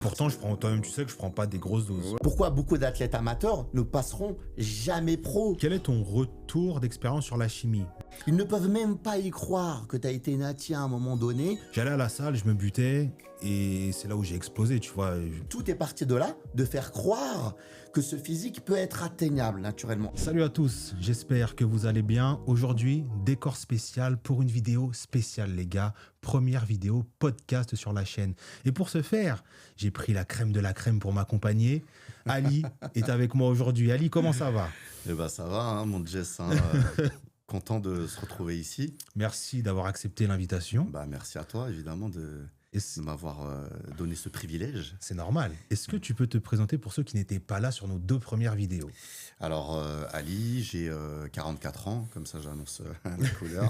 Pourtant, toi-même, tu sais que je prends pas des grosses doses. Pourquoi beaucoup d'athlètes amateurs ne passeront jamais pro? Quel est ton retour d'expérience sur la chimie? Ils ne peuvent même pas y croire que tu as été nati à un moment donné. J'allais à la salle, je me butais et c'est là où j'ai explosé, tu vois. Tout est parti de là, de faire croire que ce physique peut être atteignable naturellement. Salut à tous, j'espère que vous allez bien. Aujourd'hui, décor spécial pour une vidéo spéciale, les gars. Première vidéo podcast sur la chaîne. Et pour ce faire, j'ai pris la crème de la crème pour m'accompagner. Ali est avec moi aujourd'hui. Ali, comment ça va? Eh ben ça va, hein, mon Jess. Content de se retrouver ici. Merci d'avoir accepté l'invitation. Bah, merci à toi, évidemment, de m'avoir donné ce privilège. C'est normal. Est-ce que tu peux te présenter pour ceux qui n'étaient pas là sur nos 2 premières vidéos? Alors, Ali, j'ai 44 ans, comme ça j'annonce la couleur.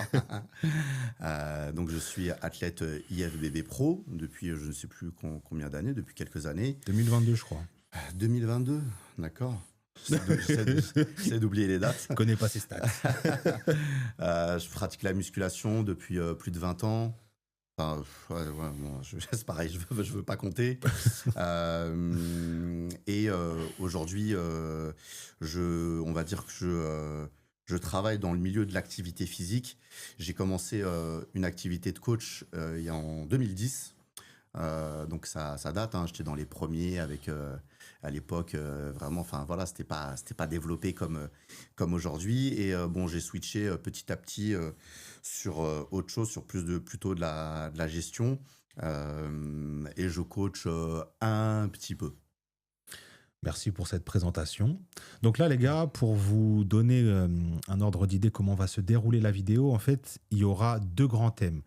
Donc, je suis athlète IFBB Pro depuis je ne sais plus combien d'années, depuis quelques années. 2022, je crois. 2022, d'accord. J'essaie d'oublier les dates. Je connais pas ces stats. Je pratique la musculation depuis plus de 20 ans. Enfin, c'est pareil, je veux pas compter. Aujourd'hui, on va dire que je travaille dans le milieu de l'activité physique. J'ai commencé une activité de coach en 2010. Donc ça date, hein. J'étais dans les premiers avec à l'époque vraiment, enfin voilà, c'était pas développé comme aujourd'hui. Et j'ai switché petit à petit sur autre chose, sur plutôt de la gestion, et je coach un petit peu. Merci pour cette présentation. Donc là, les gars, pour vous donner un ordre d'idée comment va se dérouler la vidéo, en fait, il y aura 2 grands thèmes.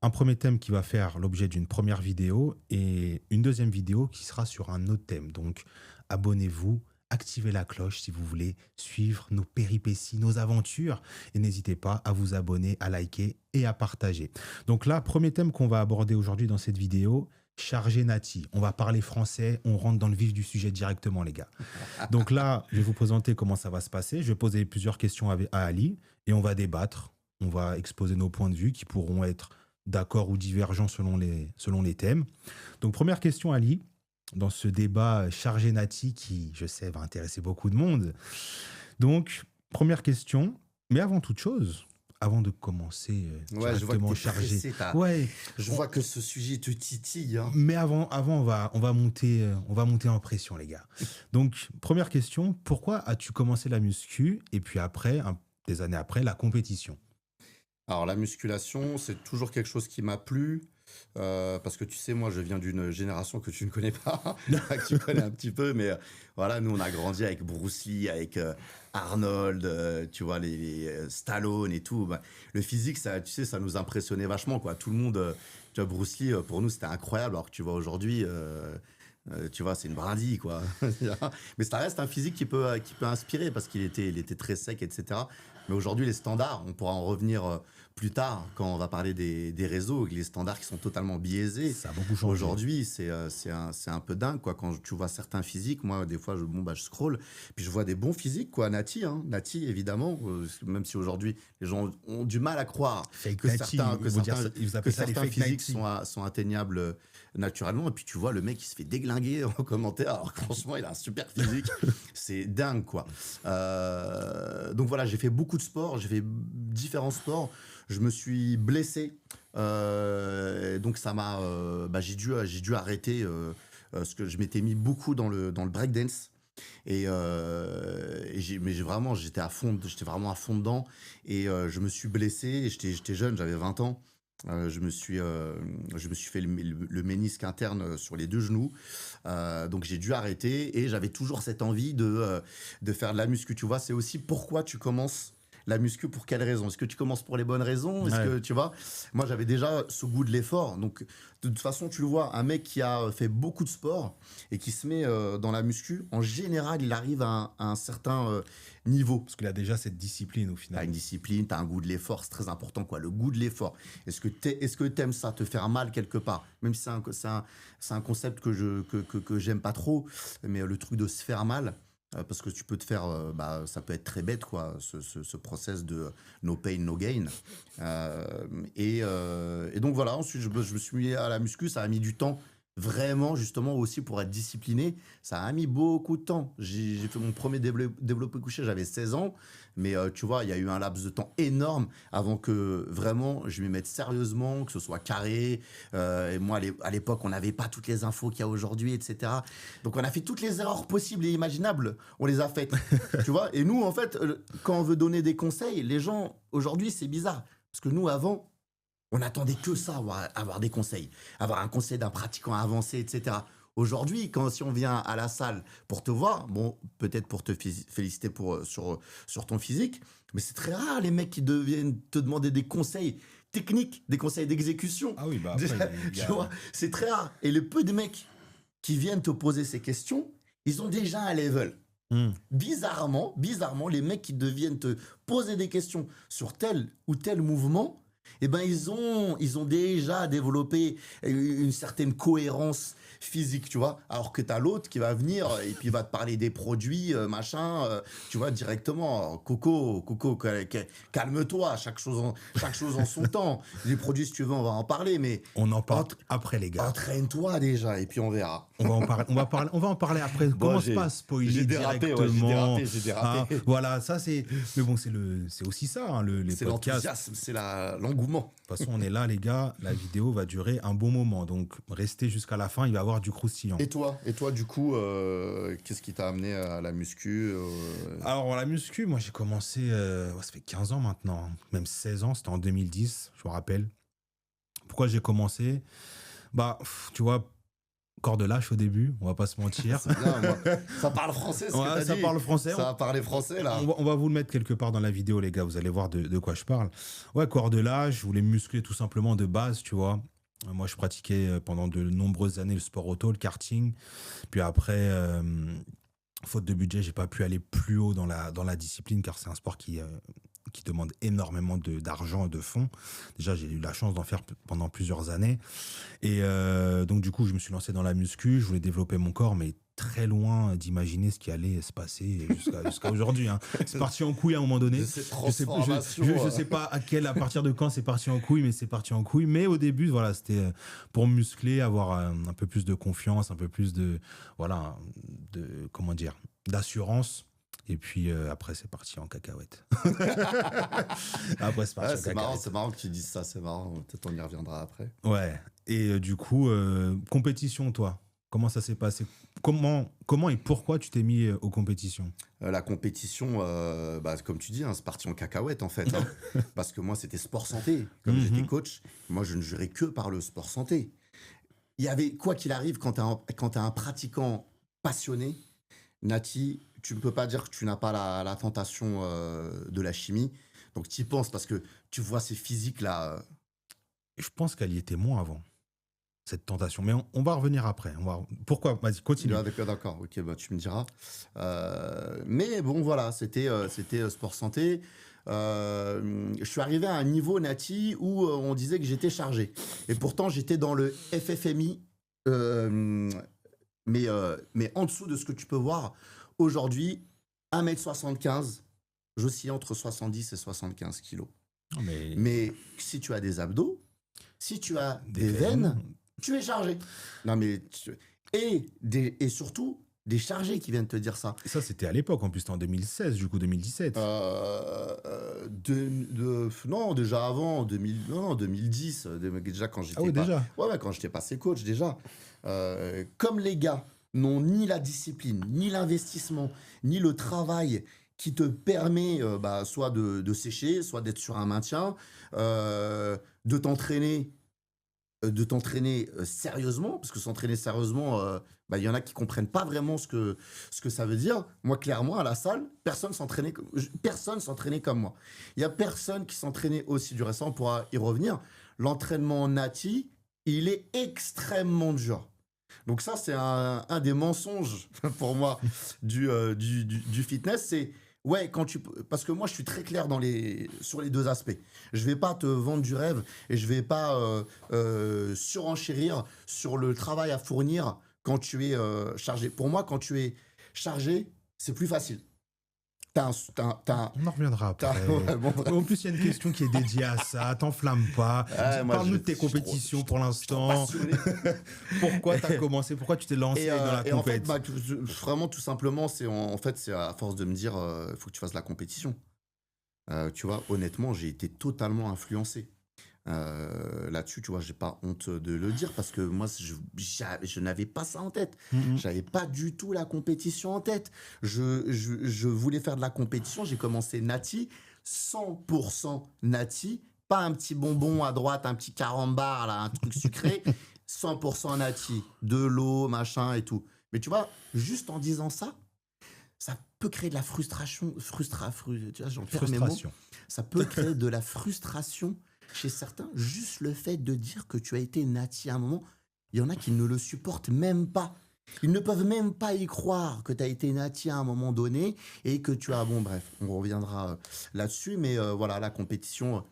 Un premier thème qui va faire l'objet d'une première vidéo et une deuxième vidéo qui sera sur un autre thème. Donc, abonnez-vous, activez la cloche si vous voulez suivre nos péripéties, nos aventures. Et n'hésitez pas à vous abonner, à liker et à partager. Donc là, premier thème qu'on va aborder aujourd'hui dans cette vidéo, chargé nati. On va parler français, on rentre dans le vif du sujet directement, les gars. Donc là, je vais vous présenter comment ça va se passer. Je vais poser plusieurs questions à Ali et on va débattre. On va exposer nos points de vue qui pourront être d'accord ou divergents selon les thèmes. Donc, première question, Ali, dans ce débat chargé nati qui, je sais, va intéresser beaucoup de monde. Donc, première question, mais avant toute chose, avant de commencer directement chargé. Je vois que ce sujet te titille. Hein. Mais avant on va monter en pression, les gars. Donc, première question, pourquoi as-tu commencé la muscu et puis après, des années après, la compétition? Alors, la musculation, c'est toujours quelque chose qui m'a plu. Parce que tu sais, moi, je viens d'une génération que tu ne connais pas, que tu connais un petit peu, mais voilà, nous, on a grandi avec Bruce Lee, avec Arnold, tu vois, les Stallone et tout. Bah, le physique, ça, tu sais, ça nous impressionnait vachement, quoi. Tout le monde, tu vois, Bruce Lee, pour nous, c'était incroyable, alors que tu vois, aujourd'hui, tu vois, c'est une brindille, quoi. Mais ça reste un physique qui peut inspirer, parce qu'il était très sec, etc. Mais aujourd'hui, les standards, on pourra en revenir plus tard quand on va parler des réseaux, les standards qui sont totalement biaisés. Ça a beaucoup changé. Aujourd'hui, c'est un peu dingue, quoi. Quand tu vois certains physiques, moi, des fois, je scrolle, puis je vois des bons physiques, quoi. Nati, évidemment, même si aujourd'hui, les gens ont du mal à croire que certains physiques sont atteignables naturellement. Et puis, tu vois, le mec, il se fait déglinguer en commentaire, alors que franchement, il a un super physique. C'est dingue, quoi. Donc voilà, j'ai fait beaucoup de sport, j'ai fait différents sports. Je me suis blessé, donc ça m'a, j'ai dû arrêter parce que je m'étais mis beaucoup dans le breakdance mais j'étais vraiment à fond dedans et je me suis blessé. Et j'étais jeune, j'avais 20 ans. Je me suis fait le ménisque interne sur les 2 genoux, donc j'ai dû arrêter et j'avais toujours cette envie de faire de la muscu. Tu vois, c'est aussi pourquoi tu commences la muscu, pour quelles raisons? Est-ce que tu commences pour les bonnes raisons? Est-ce que tu vois? Moi, j'avais déjà ce goût de l'effort. Donc, de toute façon, tu le vois, un mec qui a fait beaucoup de sport et qui se met dans la muscu, en général, il arrive à un certain niveau. Parce qu'il a déjà cette discipline au final. T'as une discipline, t'as un goût de l'effort, c'est très important, quoi. Le goût de l'effort. Est-ce que t'aimes ça, te faire mal quelque part? Même si c'est un concept que j'aime pas trop, mais le truc de se faire mal. Parce que tu peux te faire, ça peut être très bête, quoi, ce process de no pain, no gain. Et donc voilà, ensuite je me suis mis à la muscu, ça a mis du temps vraiment, justement, aussi pour être discipliné, ça a mis beaucoup de temps. J'ai fait mon premier développé couché, j'avais 16 ans. Mais tu vois, il y a eu un laps de temps énorme avant que vraiment je m'y mette sérieusement, que ce soit carré. Et moi, à l'époque, on n'avait pas toutes les infos qu'il y a aujourd'hui, etc. Donc, on a fait toutes les erreurs possibles et imaginables. On les a faites. Tu vois. Et nous, en fait, quand on veut donner des conseils, les gens, aujourd'hui, c'est bizarre. Parce que nous, avant, on n'attendait que ça, avoir des conseils. Avoir un conseil d'un pratiquant avancé, etc. Aujourd'hui, si on vient à la salle pour te voir, bon, peut-être pour te féliciter sur ton physique, mais c'est très rare les mecs qui deviennent te demander des conseils techniques, des conseils d'exécution. Ah oui, bah après, Tu vois, c'est très rare. Et le peu de mecs qui viennent te poser ces questions, ils ont déjà un level. Bizarrement, les mecs qui deviennent te poser des questions sur tel ou tel mouvement, eh ben ils ont déjà développé une certaine cohérence physique, tu vois, alors que t'as l'autre qui va venir et puis va te parler des produits, machin, tu vois, directement. Coco, calme-toi, chaque chose en son temps. Les produits, si tu veux, on va en parler, mais on en parle après, les gars. Entraîne-toi déjà, et puis on verra. On va en parler après. Comment se passe spoiler directement. J'ai dérapé. Voilà, ça c'est. Mais bon, c'est aussi ça, hein, les c'est podcasts. L'enthousiasme, c'est l'engouement. De toute façon, on est là, les gars. La vidéo va durer un bon moment, donc restez jusqu'à la fin. Il va y avoir du croustillant. Et toi, du coup, qu'est-ce qui t'a amené à la muscu Alors, la muscu, moi, j'ai commencé. Ça fait 15 ans maintenant, même 16 ans. C'était en 2010, je me rappelle. Pourquoi j'ai commencé? Bah, tu vois. Corps de lâche au début, on va pas se mentir. Bien, ça parle français, ça parle français. Ça va parler français, là. On va vous le mettre quelque part dans la vidéo, les gars. Vous allez voir de quoi je parle. Ouais, corps de lâche, je voulais me muscler tout simplement de base, tu vois. Moi, je pratiquais pendant de nombreuses années le sport auto, le karting. Puis après, faute de budget, j'ai pas pu aller plus haut dans la discipline, car c'est un sport qui demande énormément d'argent et de fonds. Déjà, j'ai eu la chance d'en faire pendant plusieurs années. Et donc, du coup, je me suis lancé dans la muscu. Je voulais développer mon corps, mais très loin d'imaginer ce qui allait se passer jusqu'à aujourd'hui. Hein. C'est parti en couille à un moment donné. Je sais pas à partir de quand c'est parti en couille, mais c'est parti en couille. Mais au début, voilà, c'était pour me muscler, avoir un peu plus de confiance, un peu plus d'assurance. Et puis après, c'est parti en cacahuète. Après, c'est parti en cacahuète. C'est marrant que tu dises ça, c'est marrant. Peut-être on y reviendra après. Ouais. Et du coup, compétition, toi, comment ça s'est passé? Comment et pourquoi tu t'es mis aux compétitions? La compétition, comme tu dis, hein, c'est parti en cacahuète en fait. Hein. Parce que moi, c'était sport santé. Comme j'étais coach, moi, je ne jurais que par le sport santé. Il y avait, quoi qu'il arrive, quand tu as un pratiquant passionné, Nati, tu ne peux pas dire que tu n'as pas la tentation de la chimie. Donc, tu y penses parce que tu vois ces physiques-là. Je pense qu'elle y était moins avant, cette tentation. Mais on va revenir après. Pourquoi? Vas-y, continue. D'accord. Ok, tu me diras. Mais bon, voilà, c'était sport santé. Je suis arrivé à un niveau, Nati, où on disait que j'étais chargé. Et pourtant, j'étais dans le FFMI, mais en dessous de ce que tu peux voir. Aujourd'hui, 1m75, j'oscille entre 70 et 75 kilos. Non, mais si tu as des abdos, si tu as des veines, tu es chargé. Non, mais et surtout, des chargés qui viennent te dire ça. Et ça, c'était à l'époque, en plus, c'était en 2016, du coup, 2017. Non, déjà avant, 2010, déjà quand j'étais quand j'étais passé coach, déjà. Comme les gars n'ont ni la discipline, ni l'investissement, ni le travail qui te permet soit de sécher, soit d'être sur un maintien, de t'entraîner sérieusement, parce que s'entraîner sérieusement, il y en a qui comprennent pas vraiment ce que ça veut dire. Moi, clairement, à la salle, personne s'entraînait comme moi. Il y a personne qui s'entraînait aussi dur. Et ça, on pourra y revenir. L'entraînement Nati, il est extrêmement dur. Donc ça, c'est un des mensonges pour moi du fitness. C'est parce que moi, je suis très clair sur les deux aspects. Je vais pas te vendre du rêve et je vais pas surenchérir sur le travail à fournir quand tu es chargé. Pour moi, quand tu es chargé, c'est plus facile. On en reviendra après. Ouais, bon, En plus, il y a une question qui est dédiée à ça. T'enflamme pas. moi, Parle-nous de tes compétitions pour l'instant. Pourquoi tu as commencé? Pourquoi tu t'es lancé dans la en fait, compétition? vraiment, tout simplement, c'est c'est à force de me dire, il faut que tu fasses la compétition. Tu vois, honnêtement, j'ai été totalement influencé. Là-dessus, tu vois, j'ai pas honte de le dire parce que moi, je n'avais pas ça en tête. J'avais pas du tout la compétition en tête. Je voulais faire de la compétition. J'ai commencé Nati, 100% Nati, pas un petit bonbon à droite, un petit carambar, là, un truc sucré. 100% Nati, de l'eau, machin et tout. Mais tu vois, juste en disant ça peut créer de la frustration. Tu vois, j'en perds mes mots. Ça peut créer de la frustration chez certains, juste le fait de dire que tu as été Nati à un moment. Il y en a qui ne le supportent même pas. Ils ne peuvent même pas y croire que tu as été Nati à un moment donné et que tu as... Bon, bref, on reviendra là-dessus. Mais voilà, la compétition,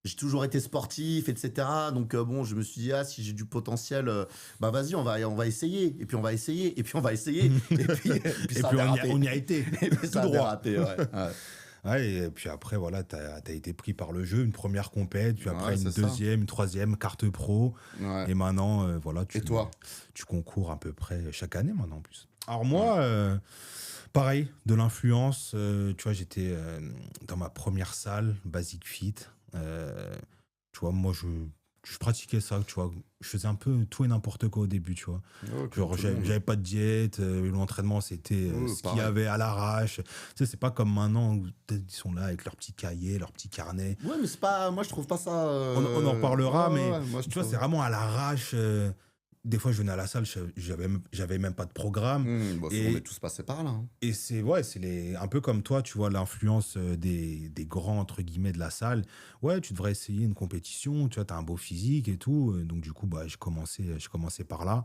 j'ai toujours été sportif, etc. Donc, bon, je me suis dit, si j'ai du potentiel, bah vas-y, on va essayer. Et puis, on va essayer. Et puis, on va essayer. Et puis, on y a été. Et puis, ça a dérapé, ouais. Ouais, et puis après, voilà, t'as été pris par le jeu, une première compète, puis après une deuxième, une troisième, carte pro. Ouais. Et maintenant, voilà, tu concours à peu près chaque année maintenant en plus. Alors moi, pareil, de l'influence, tu vois, j'étais dans ma première salle, Basic Fit. Tu vois, moi, je pratiquais ça, tu vois. Je faisais un peu tout et n'importe quoi au début, tu vois. Genre, j'avais pas de diète, l'entraînement, c'était ce qu'il y avait à l'arrache. Tu sais, c'est pas comme maintenant où ils sont là avec leur petit cahier, leur petit carnet. Ouais, mais c'est pas... Moi, je trouve pas ça... On en reparlera, mais moi, tu vois, c'est vraiment à l'arrache. Des fois, je venais à la salle, j'avais même pas de programme. On est tous passés par là. Hein. Et c'est un peu comme toi, tu vois, l'influence des grands, entre guillemets, de la salle. Ouais, tu devrais essayer une compétition, tu vois, t'as un beau physique et tout. Donc, du coup, je commençais par là.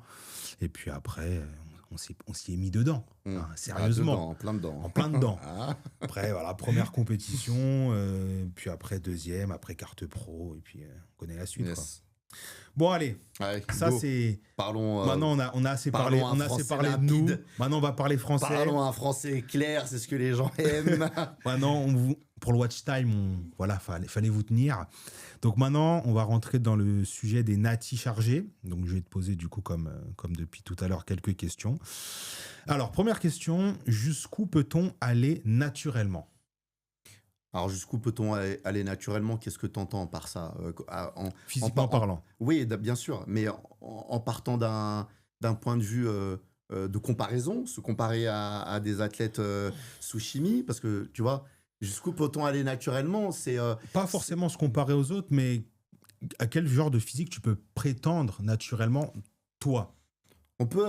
Et puis après, on s'y est mis dedans, sérieusement. En plein dedans. Après, voilà, première compétition, puis après deuxième, après carte pro, et puis on connaît la suite, quoi. Bon, allez, ça c'est... Parlons... Maintenant, on a assez parlé de nous. Maintenant, on va parler français. Parlons un français clair, c'est ce que les gens aiment. Maintenant, pour le watch time, voilà, fallait vous tenir. Donc maintenant, on va rentrer dans le sujet des natis chargés. Donc, je vais te poser, du coup, comme depuis tout à l'heure, quelques questions. Alors, première question, jusqu'où peut-on aller naturellement ? Alors, jusqu'où peut-on aller naturellement? Qu'est-ce que tu entends par ça? Physiquement parlant. Oui, bien sûr, mais en partant d'un point de vue de comparaison, se comparer à des athlètes sous chimie, parce que, tu vois, jusqu'où peut-on aller naturellement? Pas forcément se comparer aux autres, mais à quel genre de physique tu peux prétendre naturellement, toi? On peut,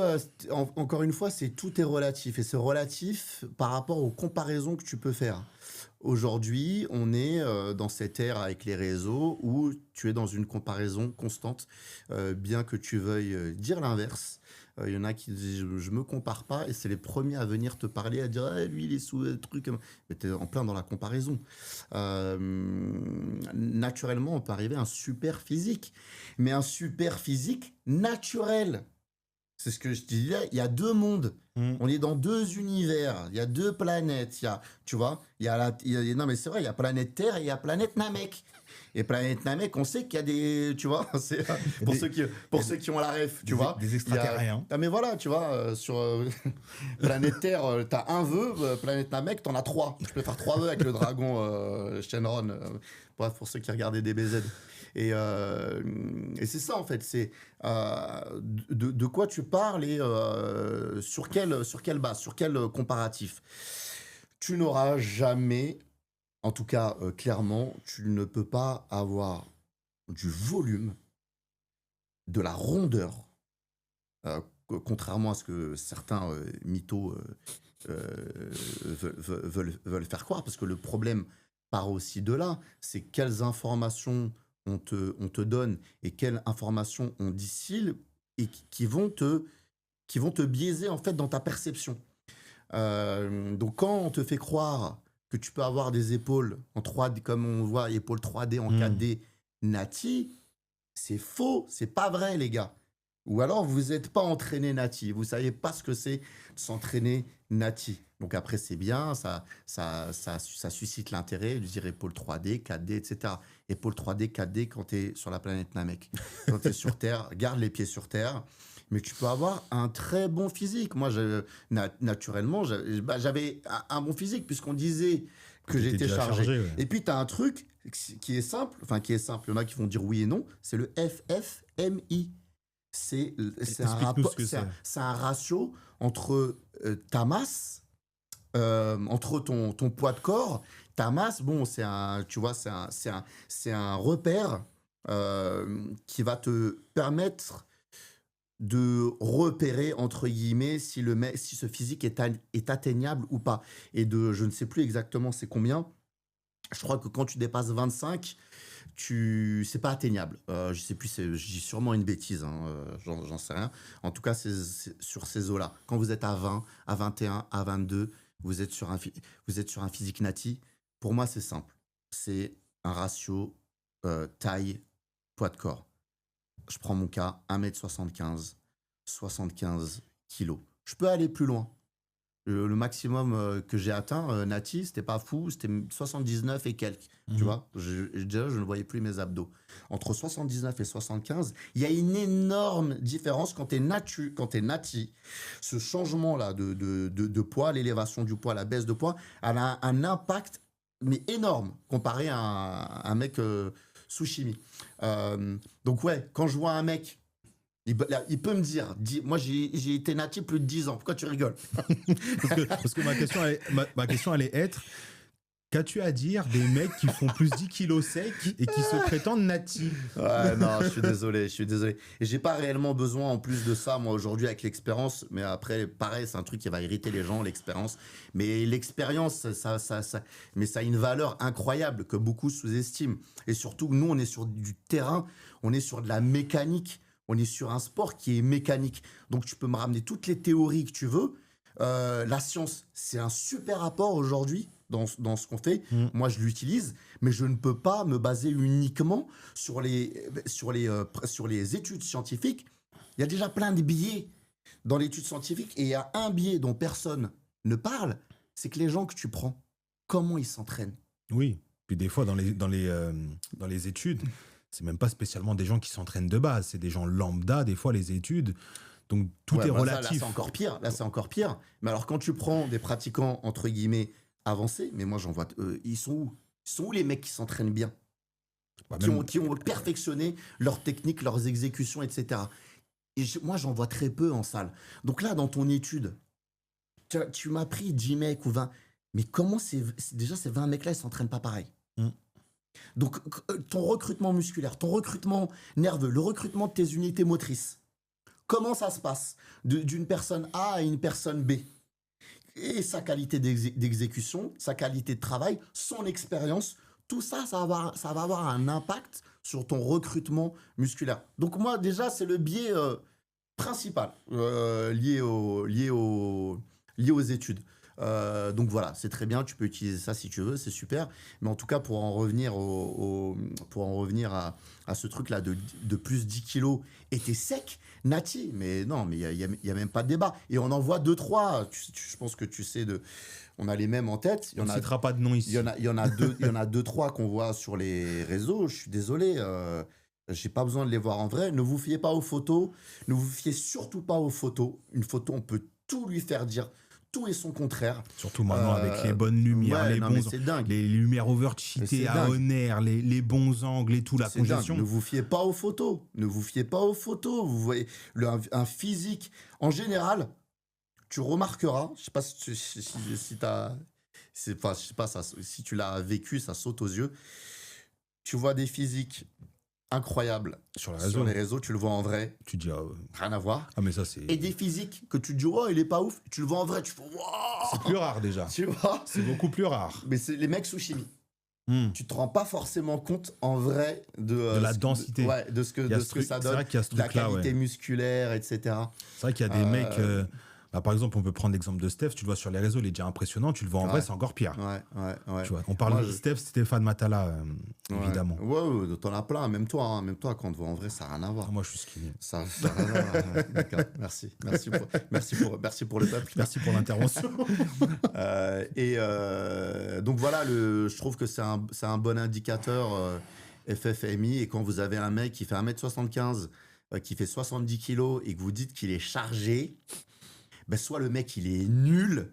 encore une fois, tout est relatif, et c'est relatif par rapport aux comparaisons que tu peux faire. Aujourd'hui, on est dans cette ère avec les réseaux où tu es dans une comparaison constante, bien que tu veuilles dire l'inverse. Il y en a qui disent je me compare pas, et c'est les premiers à venir te parler, à dire lui il est sous truc, mais tu es en plein dans la comparaison. Naturellement, on peut arriver à un super physique, mais un super physique naturel. C'est ce que je te disais, il y a deux mondes. On est dans deux univers, il y a deux planètes. Tu vois, non mais c'est vrai, il y a planète Terre et il y a planète Namek. Et planète Namek, on sait qu'il y a des, tu vois, c'est pour ceux qui ont la ref, tu vois. Des extraterriens. Mais voilà, tu vois, sur planète Terre, t'as un vœu, planète Namek, t'en as 3. Tu peux faire 3 vœux avec le dragon Shenron. Bref, pour ceux qui regardaient DBZ. Et c'est ça, en fait, c'est de quoi tu parles et sur quelle base, sur quel comparatif. Tu n'auras jamais, en tout cas clairement, tu ne peux pas avoir du volume, de la rondeur, contrairement à ce que certains mythos veulent faire croire, parce que le problème part aussi de là, c'est quelles informations on te donne et quelles informations on distille et qui vont te biaiser en fait dans ta perception. Donc quand on te fait croire que tu peux avoir des épaules en 3D, comme on voit, épaules 3D en 4D Nati, c'est faux, c'est pas vrai les gars. Ou alors, vous n'êtes pas entraîné nati. Vous ne savez pas ce que c'est de s'entraîner nati. Donc après, c'est bien, ça suscite l'intérêt de dire épaule 3D, 4D, etc. Épaule 3D, 4D quand tu es sur la planète Namek. Quand tu es sur Terre, garde les pieds sur Terre. Mais tu peux avoir un très bon physique. Moi, naturellement, j'avais un bon physique puisqu'on disait que j'étais chargé. Ouais. Et puis, tu as un truc qui est simple. Il y en a qui vont dire oui et non. C'est le FFMI. C'est un ratio entre ta masse, entre ton poids de corps, ta masse. Bon, c'est un repère qui va te permettre de repérer, entre guillemets, si ce physique est atteignable ou pas. Et je ne sais plus exactement c'est combien. Je crois que quand tu dépasses 25, c'est pas atteignable. Je sais plus, je dis sûrement une bêtise, hein, j'en sais rien. En tout cas, c'est sur ces eaux-là. Quand vous êtes à 20, à 21, à 22, vous êtes sur un physique nati. Pour moi, c'est simple. C'est un ratio taille, poids de corps. Je prends mon cas, 1m75, 75 kilos. Je peux aller plus loin. Le maximum que j'ai atteint, nati, c'était pas fou, c'était 79 et quelques. Tu vois, déjà, je ne voyais plus mes abdos. Entre 79 et 75, il y a une énorme différence quand tu es nati. Ce changement-là de poids, l'élévation du poids, la baisse de poids, elle a un impact mais énorme comparé à un mec sous chimie. Donc ouais, quand je vois un mec, il peut me dire, moi j'ai été nati plus de 10 ans, pourquoi tu rigoles? parce que ma question allait être, qu'as-tu à dire des mecs qui font plus 10 kilos secs et qui se prétendent nati? Ouais, non, je suis désolé. Et j'ai pas réellement besoin en plus de ça, moi, aujourd'hui, avec l'expérience. Mais après, pareil, c'est un truc qui va irriter les gens, l'expérience. Mais l'expérience, mais ça a une valeur incroyable que beaucoup sous-estiment. Et surtout, nous, on est sur du terrain, on est sur de la mécanique, on est sur un sport qui est mécanique. Donc, tu peux me ramener toutes les théories que tu veux. La science, c'est un super apport aujourd'hui dans ce qu'on fait. Moi, je l'utilise, mais je ne peux pas me baser uniquement sur les études scientifiques. Il y a déjà plein de biais dans l'étude scientifique et il y a un biais dont personne ne parle, c'est que les gens que tu prends, comment ils s'entraînent. Oui, puis des fois dans les études, c'est même pas spécialement des gens qui s'entraînent de base, c'est des gens lambda, des fois les études. Donc tout est relatif. Là, c'est encore pire. Mais alors, quand tu prends des pratiquants, entre guillemets, avancés, mais moi, j'en vois... ils sont où les mecs qui s'entraînent bien, qui ont perfectionné leurs techniques, leurs exécutions, etc. Et moi, j'en vois très peu en salle. Donc là, dans ton étude, tu m'as pris 10 mecs ou 20. Mais comment déjà, ces 20 mecs-là, ils ne s'entraînent pas pareil. Donc, ton recrutement musculaire, ton recrutement nerveux, le recrutement de tes unités motrices, comment ça se passe d'une personne A à une personne B? Et sa qualité d'exécution, sa qualité de travail, son expérience, tout ça, ça va avoir un impact sur ton recrutement musculaire. Donc moi, déjà, c'est le biais principal lié aux études. Donc voilà, c'est très bien, tu peux utiliser ça si tu veux, c'est super. Mais en tout cas, pour en revenir à ce truc-là de plus 10 kilos, et t'es sec, nati, mais non, mais il y a même pas de débat. Et on en voit 2-3, je pense que tu sais, on a les mêmes en tête. On ne citera pas de nom ici. Il y en a 2-3 qu'on voit sur les réseaux, je suis désolé. J'ai pas besoin de les voir en vrai. Ne vous fiez pas aux photos. Ne vous fiez surtout pas aux photos. Une photo, on peut tout lui faire dire. Tout et son contraire. Surtout maintenant avec les bonnes lumières, les lumières overcheatées à Honor, les bons angles et tout, la congestion. Ne vous fiez pas aux photos. Vous voyez un physique. En général, tu remarqueras, je sais pas si tu l'as vécu, ça saute aux yeux. Tu vois des physiques incroyables sur les réseaux, tu le vois en vrai, tu dis rien à voir. Ah mais ça c'est. Et des physiques que tu te dis il est pas ouf, tu le vois en vrai, tu fais c'est plus rare déjà. Tu vois, c'est beaucoup plus rare. Mais c'est les mecs sous chimie. Tu te rends pas forcément compte en vrai de la densité, de ce que ça donne, c'est vrai qu'il y a ce truc-là, la qualité musculaire, etc. C'est vrai qu'il y a des mecs. Bah, par exemple, on peut prendre l'exemple de Steph. Tu le vois sur les réseaux, il est déjà impressionnant. Tu le vois en vrai, c'est encore pire. Ouais. Tu vois, on parle Moi, de Stéphane Matala, évidemment. Ouais, t'en as plein. Même toi, quand on te voit en vrai, ça n'a rien à voir. Moi, je suis skinny. Ça n'a rien à voir. Ouais, d'accord, merci. Merci pour le peuple. Merci pour l'intervention. Donc voilà, je trouve que c'est un bon indicateur FFMI. Et quand vous avez un mec qui fait 1m75, qui fait 70 kilos et que vous dites qu'il est chargé, ben soit le mec il est nul,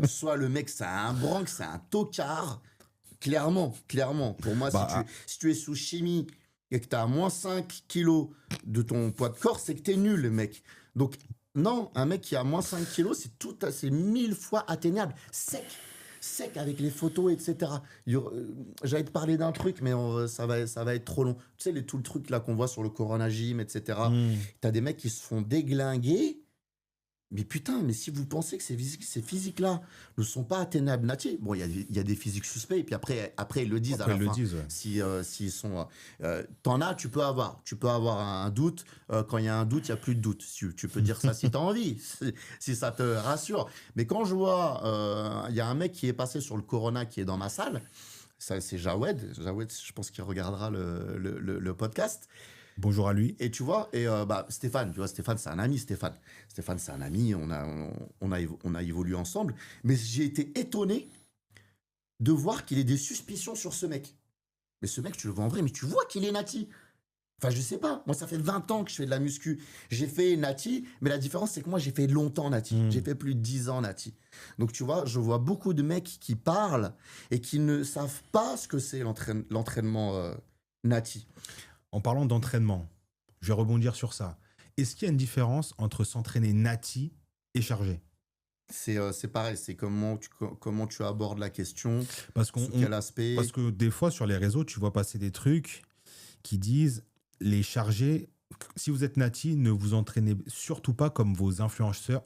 soit le mec c'est un branque, c'est un tocard. Clairement. Pour moi, si tu es sous chimie et que tu as moins 5 kilos de ton poids de corps, c'est que tu es nul, le mec. Donc, non, un mec qui a moins 5 kilos, c'est 1000 fois atteignable. Sec avec les photos, etc. J'allais te parler d'un truc, mais ça va être trop long. Tu sais, tout le truc là qu'on voit sur le Corona Gym, etc. T'as des mecs qui se font déglinguer. Mais putain, mais si vous pensez que ces physiques-là ne sont pas atteignables, Nati, bon, il y a des physiques suspects, et puis après ils le disent après, à la fin. disent, ouais. S'ils sont... t'en as, tu peux avoir un doute. Quand il y a un doute, il n'y a plus de doute. Tu peux dire ça si tu as envie, si ça te rassure. Mais quand je vois, il y a un mec qui est passé sur le Corona, qui est dans ma salle, ça, c'est Jawed. Jawed, je pense qu'il regardera le podcast. Bonjour à lui. Et tu vois, Stéphane, c'est un ami. Stéphane, c'est un ami. On a évolué ensemble. Mais j'ai été étonné de voir qu'il ait des suspicions sur ce mec. Mais ce mec, tu le vois en vrai, mais tu vois qu'il est nati. Enfin, je sais pas. Moi, ça fait 20 ans que je fais de la muscu. J'ai fait nati, mais la différence, c'est que moi, j'ai fait longtemps nati. J'ai fait plus de 10 ans nati. Donc, tu vois, je vois beaucoup de mecs qui parlent et qui ne savent pas ce que c'est l'entraînement nati. En parlant d'entraînement, je vais rebondir sur ça. Est-ce qu'il y a une différence entre s'entraîner nati et chargé ? C'est pareil, c'est comment tu abordes la question, sous quel aspect. Parce que des fois, sur les réseaux, tu vois passer des trucs qui disent les chargés, si vous êtes nati, ne vous entraînez surtout pas comme vos influenceurs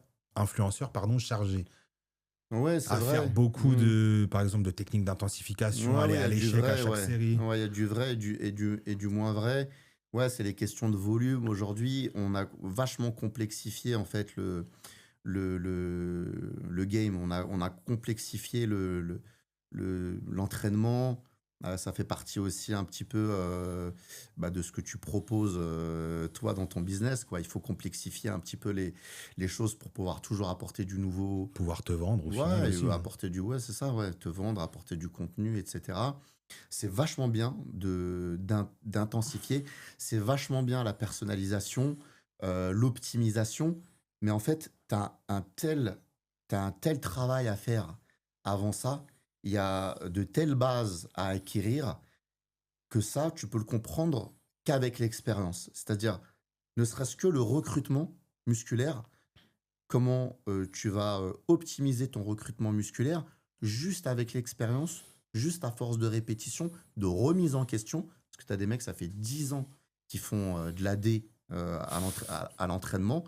chargés. Ouais, c'est vrai. Faire beaucoup par exemple, de techniques d'intensification, aller à l'échec à chaque série. Ouais, il y a du vrai et du moins vrai. Ouais, c'est les questions de volume. Aujourd'hui, on a vachement complexifié en fait le game. On a complexifié l'entraînement. Ça fait partie aussi un petit peu de ce que tu proposes toi dans ton business, quoi. Il faut complexifier un petit peu les choses pour pouvoir toujours apporter du nouveau. Pouvoir te vendre aussi. Apporter c'est ça, te vendre, apporter du contenu, etc. C'est vachement bien d'intensifier. C'est vachement bien la personnalisation, l'optimisation. Mais en fait, t'as un tel travail à faire avant ça. Il y a de telles bases à acquérir que ça, tu peux le comprendre qu'avec l'expérience. C'est-à-dire, ne serait-ce que le recrutement musculaire, comment tu vas optimiser ton recrutement musculaire juste avec l'expérience, juste à force de répétition, de remise en question. Parce que tu as des mecs, ça fait 10 ans qui font de l'AD à l'entraînement.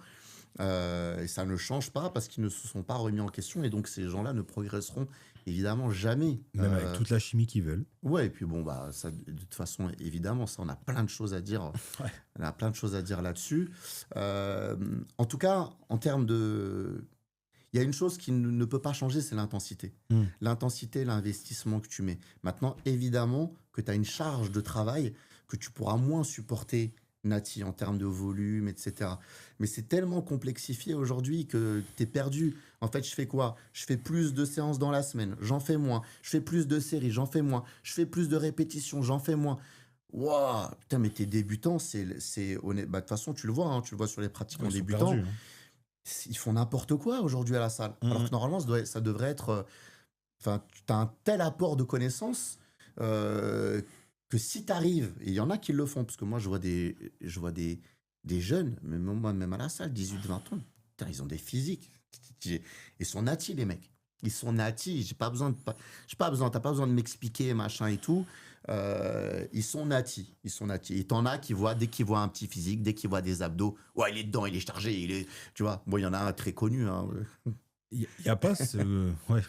Et ça ne change pas parce qu'ils ne se sont pas remis en question. Et donc, ces gens-là ne progresseront évidemment jamais. Même avec toute la chimie qu'ils veulent. Ouais, et puis bon, ça, de toute façon, évidemment, ça, on a plein de choses à dire. Ouais. On a plein de choses à dire là-dessus. En tout cas, en termes de... Il y a une chose qui ne peut pas changer, c'est l'intensité. L'intensité, l'investissement que tu mets. Maintenant, évidemment, que tu as une charge de travail que tu pourras moins supporter, Nati, en termes de volume, etc. Mais c'est tellement complexifié aujourd'hui que tu es perdu. En fait, je fais quoi ? Je fais plus de séances dans la semaine, j'en fais moins. Je fais plus de séries, j'en fais moins. Je fais plus de répétitions, j'en fais moins. Waouh, putain, mais t'es débutant, c'est honnête. De toute façon, tu le vois sur les pratiquants débutants. Perdus, Ils font n'importe quoi aujourd'hui à la salle. Alors que normalement, ça devrait être... Enfin, tu as un tel apport de connaissances que si tu arrives, et il y en a qui le font, parce que moi, je vois des jeunes, même à la salle, 18-20 ans, putain, ils ont des physiques. Ils sont natis, les mecs. Ils sont natis. T'as pas besoin de m'expliquer, machin et tout. Ils sont natis. Et t'en as qui voient, dès qu'ils voient un petit physique, dès qu'ils voient des abdos, ouais, il est dedans, il est chargé, tu vois. Bon, il y en a un très connu. Hein. Il n'y a pas ce... ouais.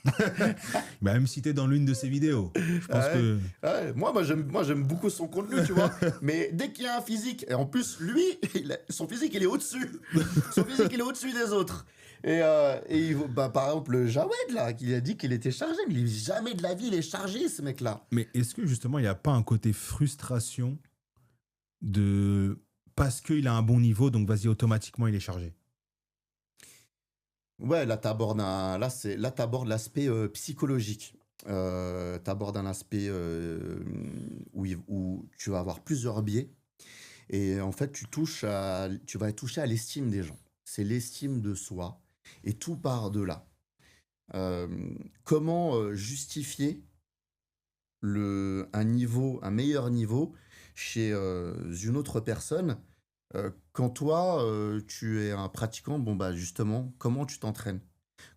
Il m'a même cité dans l'une de ses vidéos. Je pense Ouais. que... Ouais, moi, j'aime beaucoup son contenu, tu vois. Mais dès qu'il y a un physique, et en plus, lui, son physique, il est au-dessus. Son physique, il est au-dessus des autres. Par exemple, Jawed, là, qui a dit qu'il était chargé. Mais jamais de la vie, il est chargé, ce mec-là. Mais est-ce que justement, il n'y a pas un côté frustration de... Parce qu'il a un bon niveau, donc vas-y, automatiquement, il est chargé. Ouais, là, t'abordes l'aspect psychologique. T'abordes un aspect où tu vas avoir plusieurs biais. Et en fait, tu vas toucher à l'estime des gens. C'est l'estime de soi. Et tout part de là. Comment justifier un meilleur niveau chez une autre personne quand toi, tu es un pratiquant, bon bah justement, comment tu t'entraînes?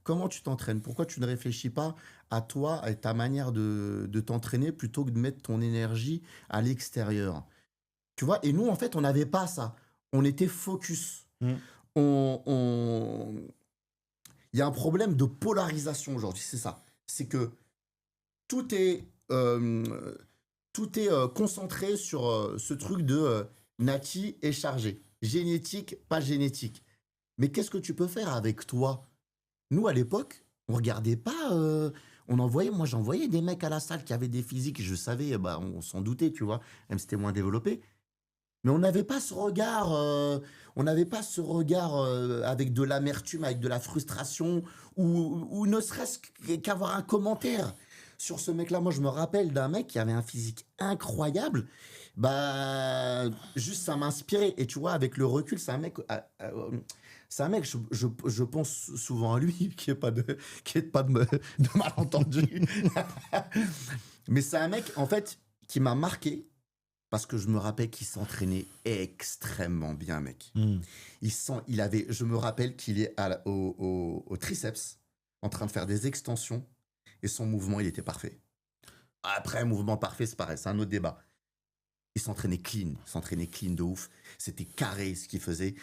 Comment tu t'entraînes? Pourquoi tu ne réfléchis pas à toi, à ta manière de t'entraîner plutôt que de mettre ton énergie à l'extérieur? Tu vois? Et nous, en fait, on n'avait pas ça. On était focus. Mm. On... Il y a un problème de polarisation aujourd'hui, c'est ça. C'est que tout est, concentré sur ce truc de Nati est chargé. Génétique, pas génétique. Mais qu'est-ce que tu peux faire avec toi? Nous, à l'époque, on regardait pas. Moi, j'envoyais des mecs à la salle qui avaient des physiques. Je savais, bah, on s'en doutait, tu vois, même si c'était moins développé. Mais on n'avait pas ce regard, avec de l'amertume, avec de la frustration, ou ne serait-ce qu'avoir un commentaire sur ce mec-là. Moi, je me rappelle d'un mec qui avait un physique incroyable. Bah, juste, ça m'inspirait. Et tu vois, avec le recul, je pense souvent à lui, qu'il n'y ait pas de malentendu. Mais c'est un mec, en fait, qui m'a marqué. Parce que je me rappelle qu'il s'entraînait extrêmement bien, mec. Mm. Je me rappelle qu'il est au triceps, en train de faire des extensions, et son mouvement, il était parfait. Après, mouvement parfait, c'est pareil, c'est un autre débat. Il s'entraînait clean de ouf. C'était carré ce qu'il faisait.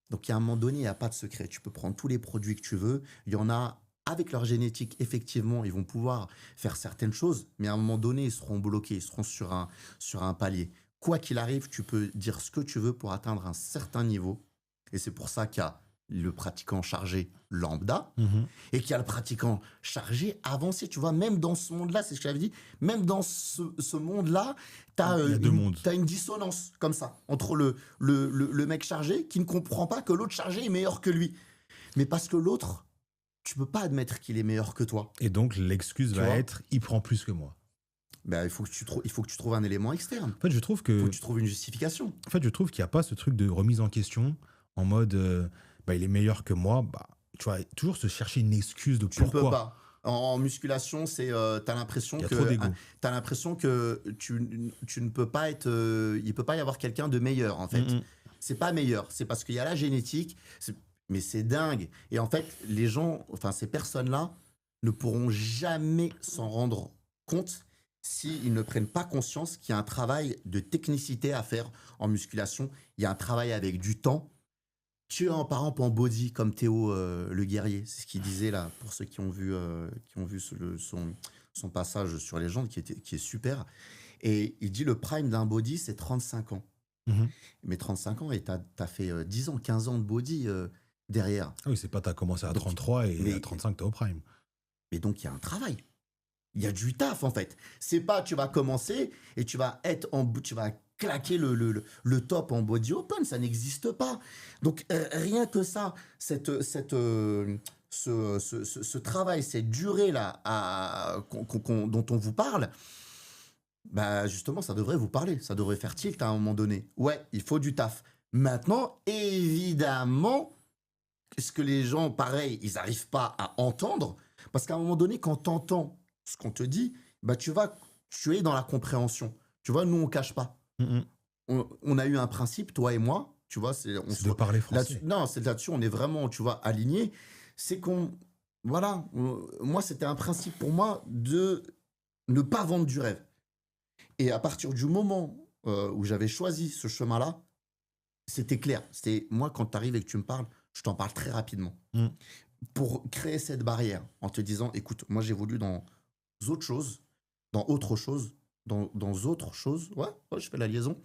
Donc, il y a un moment donné, il n'y a pas de secret. Tu peux prendre tous les produits que tu veux. Il y en a, avec leur génétique, effectivement, ils vont pouvoir faire certaines choses, mais à un moment donné, ils seront bloqués, ils seront sur un palier. Quoi qu'il arrive, tu peux dire ce que tu veux pour atteindre un certain niveau. Et c'est pour ça qu'il y a le pratiquant chargé lambda Mhm. et qu'il y a le pratiquant chargé avancé. Tu vois, même dans ce monde-là, c'est ce que j'avais dit, même dans ce monde-là, tu as, Il y a deux mondes. une dissonance comme ça entre le mec chargé qui ne comprend pas que l'autre chargé est meilleur que lui. Mais parce que l'autre, tu peux pas admettre qu'il est meilleur que toi. Et donc, l'excuse Tu va vois être « il prend plus que moi ». Ben, il faut que tu trouves un élément externe. En fait, je trouve Il faut que... que tu trouves une justification. En fait, je trouve qu'il n'y a pas ce truc de remise en question en mode bah, il est meilleur que moi. Bah, tu vois, toujours se chercher une excuse de Tu ne peux pourquoi. pas. En musculation, t'as l'impression Il y a trop d'ego. que tu ne peux pas être. Il peut pas y avoir quelqu'un de meilleur, en fait. Mhm. C'est pas meilleur. C'est parce qu'il y a la génétique. Mais c'est dingue. Et en fait, les gens, enfin, ces personnes-là, ne pourront jamais s'en rendre compte s'ils ne prennent pas conscience qu'il y a un travail de technicité à faire en musculation. Il y a un travail avec du temps. Tu es par exemple en body comme Théo le guerrier, c'est ce qu'il disait là pour ceux qui ont vu son passage sur Légende qui est super. Et il dit le prime d'un body c'est 35 ans. Mhm. Mais 35 ans et t'as fait 10 ans, 15 ans de body derrière. Ah oui, c'est pas t'as commencé à Donc, 33 et mais- à 35 t'es au prime. Mais donc il y a un travail. Il y a du taf en fait. C'est pas tu vas commencer et tu vas claquer le top en body open, ça n'existe pas. Donc rien que ça, ce travail, cette durée là dont on vous parle, bah justement ça devrait vous parler, ça devrait faire tilt à un moment donné. Ouais, il faut du taf. Maintenant, évidemment, ce que les gens, pareil, ils n'arrivent pas à entendre, parce qu'à un moment donné, quand tu entends ce qu'on te dit, bah tu es dans la compréhension. Tu vois, nous, on cache pas. Mhm. On a eu un principe, toi et moi, tu vois, C'est de parler français. là-dessus, non, c'est là-dessus, on est vraiment, tu vois, alignés. C'est voilà, moi, c'était un principe pour moi de ne pas vendre du rêve. Et à partir du moment où j'avais choisi ce chemin-là, c'était clair. C'était moi, quand tu arrives et que tu me parles, je t'en parle très rapidement. Mm. Pour créer cette barrière, en te disant, écoute, moi j'évolue dans autre chose, dans autre chose, dans autre chose. Ouais, je fais la liaison.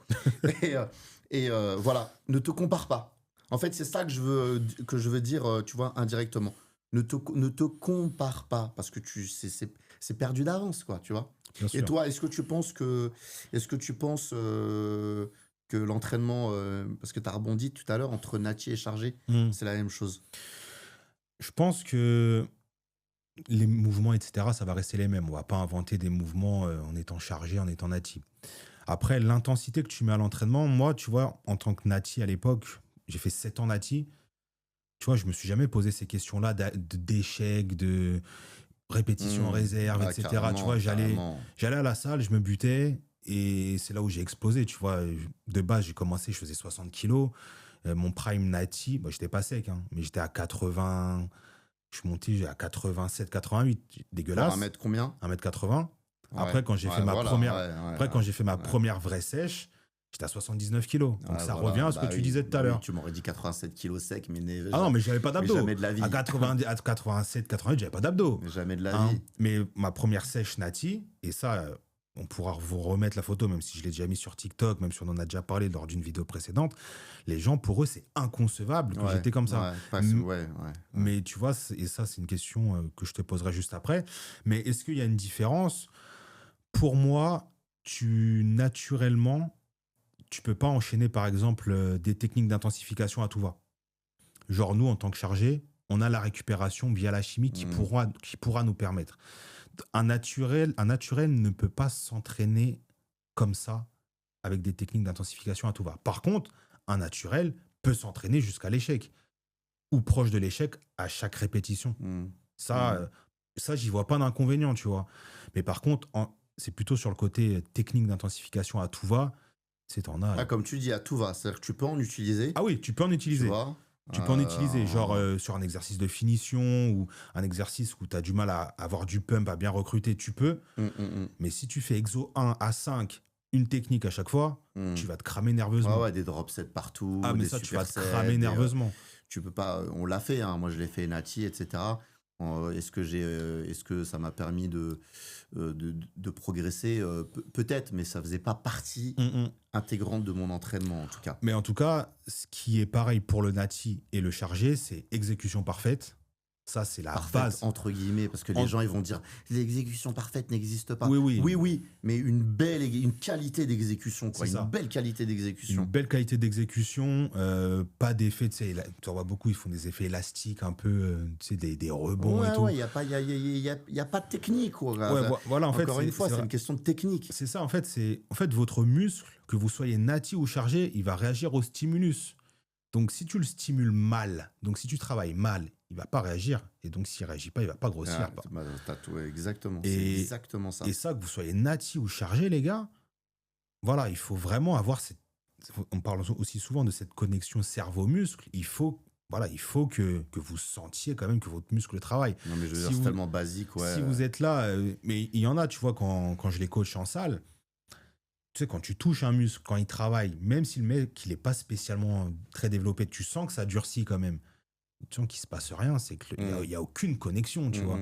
Voilà, ne te compare pas. En fait, c'est ça que je veux dire, tu vois, indirectement. Ne te compare pas, parce que c'est perdu d'avance, quoi, tu vois. Bien Et sûr. toi, est-ce que tu penses que l'entraînement, parce que tu as rebondi tout à l'heure, entre Nati et chargé, Mm. c'est la même chose? Je pense que les mouvements, etc., ça va rester les mêmes. On va pas inventer des mouvements en étant chargé, en étant nati. Après, l'intensité que tu mets à l'entraînement, moi, tu vois, en tant que nati à l'époque, j'ai fait 7 ans nati. Tu vois, je me suis jamais posé ces questions-là d'échecs, de répétition en réserve, Ah, etc. Tu carrément, vois, carrément. j'allais à la salle, je me butais et c'est là où j'ai explosé. Tu vois, de base, j'ai commencé, je faisais 60 kilos. Mon prime nati, bah, j'étais pas sec, hein, mais j'étais à 80. Je suis monté à 87, 88. Pour Dégueulasse. 1 mètre combien? 1,80 m. Après, Ouais, quand j'ai ouais, fait ma voilà, première, ouais, après, quand j'ai fait ma ouais. première vraie sèche, j'étais à 79 kilos. Donc Ouais, ça voilà, revient à ce que bah tu oui, disais tout bah à oui, l'heure. tu m'aurais dit 87 kilos sec, mais Ah non, mais j'avais pas d'abdos. jamais de la vie. À 90, à 87, 88, j'avais pas d'abdos. Mais jamais de la Hein. vie. Mais ma première sèche nati, et ça, on pourra vous remettre la photo, même si je l'ai déjà mis sur TikTok, même si on en a déjà parlé lors d'une vidéo précédente. Les gens, pour eux, c'est inconcevable que Ouais, j'étais comme ça. ouais, parce- ouais, ouais. Mais tu vois, et ça, c'est une question que je te poserai juste après. Mais est-ce qu'il y a une différence? Pour moi, naturellement, tu peux pas enchaîner, par exemple, des techniques d'intensification à tout va. Genre, nous, en tant que chargé, on a la récupération via la chimie qui pourra nous permettre. Un naturel ne peut pas s'entraîner comme ça avec des techniques d'intensification à tout va. Par contre, un naturel peut s'entraîner jusqu'à l'échec ou proche de l'échec à chaque répétition. Ça, j'y vois pas d'inconvénient, tu vois. Mais par contre, c'est plutôt sur le côté technique d'intensification à tout va. C'est en a. Ah, comme tu dis, à tout va. C'est-à-dire que tu peux en utiliser. Ah oui, tu peux en Tu utiliser. vois. Tu peux en utiliser, genre sur un exercice de finition ou un exercice où tu as du mal à avoir du pump, à bien recruter, tu peux. Mais si tu fais exo 1 à 5, une technique à chaque fois, tu vas te cramer nerveusement. Ouais, des drop sets partout. Ah, mais des ça, tu vas te supersets, cramer nerveusement. Tu peux pas. On l'a fait, hein. Moi, je l'ai fait nati, etc. Est-ce que ça m'a permis de progresser? Peut-être, mais ça faisait pas partie intégrante de mon entraînement, en tout cas. Mais en tout cas, ce qui est pareil pour le nati et le chargé, c'est exécution parfaite. Ça, c'est la Parfaite, base. entre guillemets, parce que les gens ils vont dire l'exécution parfaite n'existe pas. Oui. Mais une qualité d'exécution, quoi. C'est ça. Une belle qualité d'exécution. Une belle qualité d'exécution, pas d'effets, tu sais, tu en vois beaucoup, ils font des effets élastiques, un peu, tu sais, des rebonds et tout. Ouais, il n'y a pas de technique, quoi. Ouais, voilà, en fait, Encore une fois, c'est une question de technique. C'est ça, en fait, votre muscle, que vous soyez nati ou chargé, il va réagir au stimulus. Donc, si tu le stimules mal, donc si tu travailles mal, il va pas réagir. Et donc, s'il réagit pas, il va pas grossir. Exactement. Et, c'est exactement ça. Et ça, que vous soyez nati ou chargé, les gars, voilà, il faut vraiment avoir cette... On parle aussi souvent de cette connexion cerveau-muscle. Il faut que vous sentiez quand même que votre muscle travaille. Non, mais je veux dire, c'est tellement basique, ouais. Si vous êtes là, mais il y en a, tu vois, quand je les coach en salle, tu sais, quand tu touches un muscle, quand il travaille, même si le mec, il n'est pas spécialement très développé, tu sens que ça durcit quand même. Tu sens qu'il ne se passe rien, c'est qu'il n'y a aucune connexion, tu vois.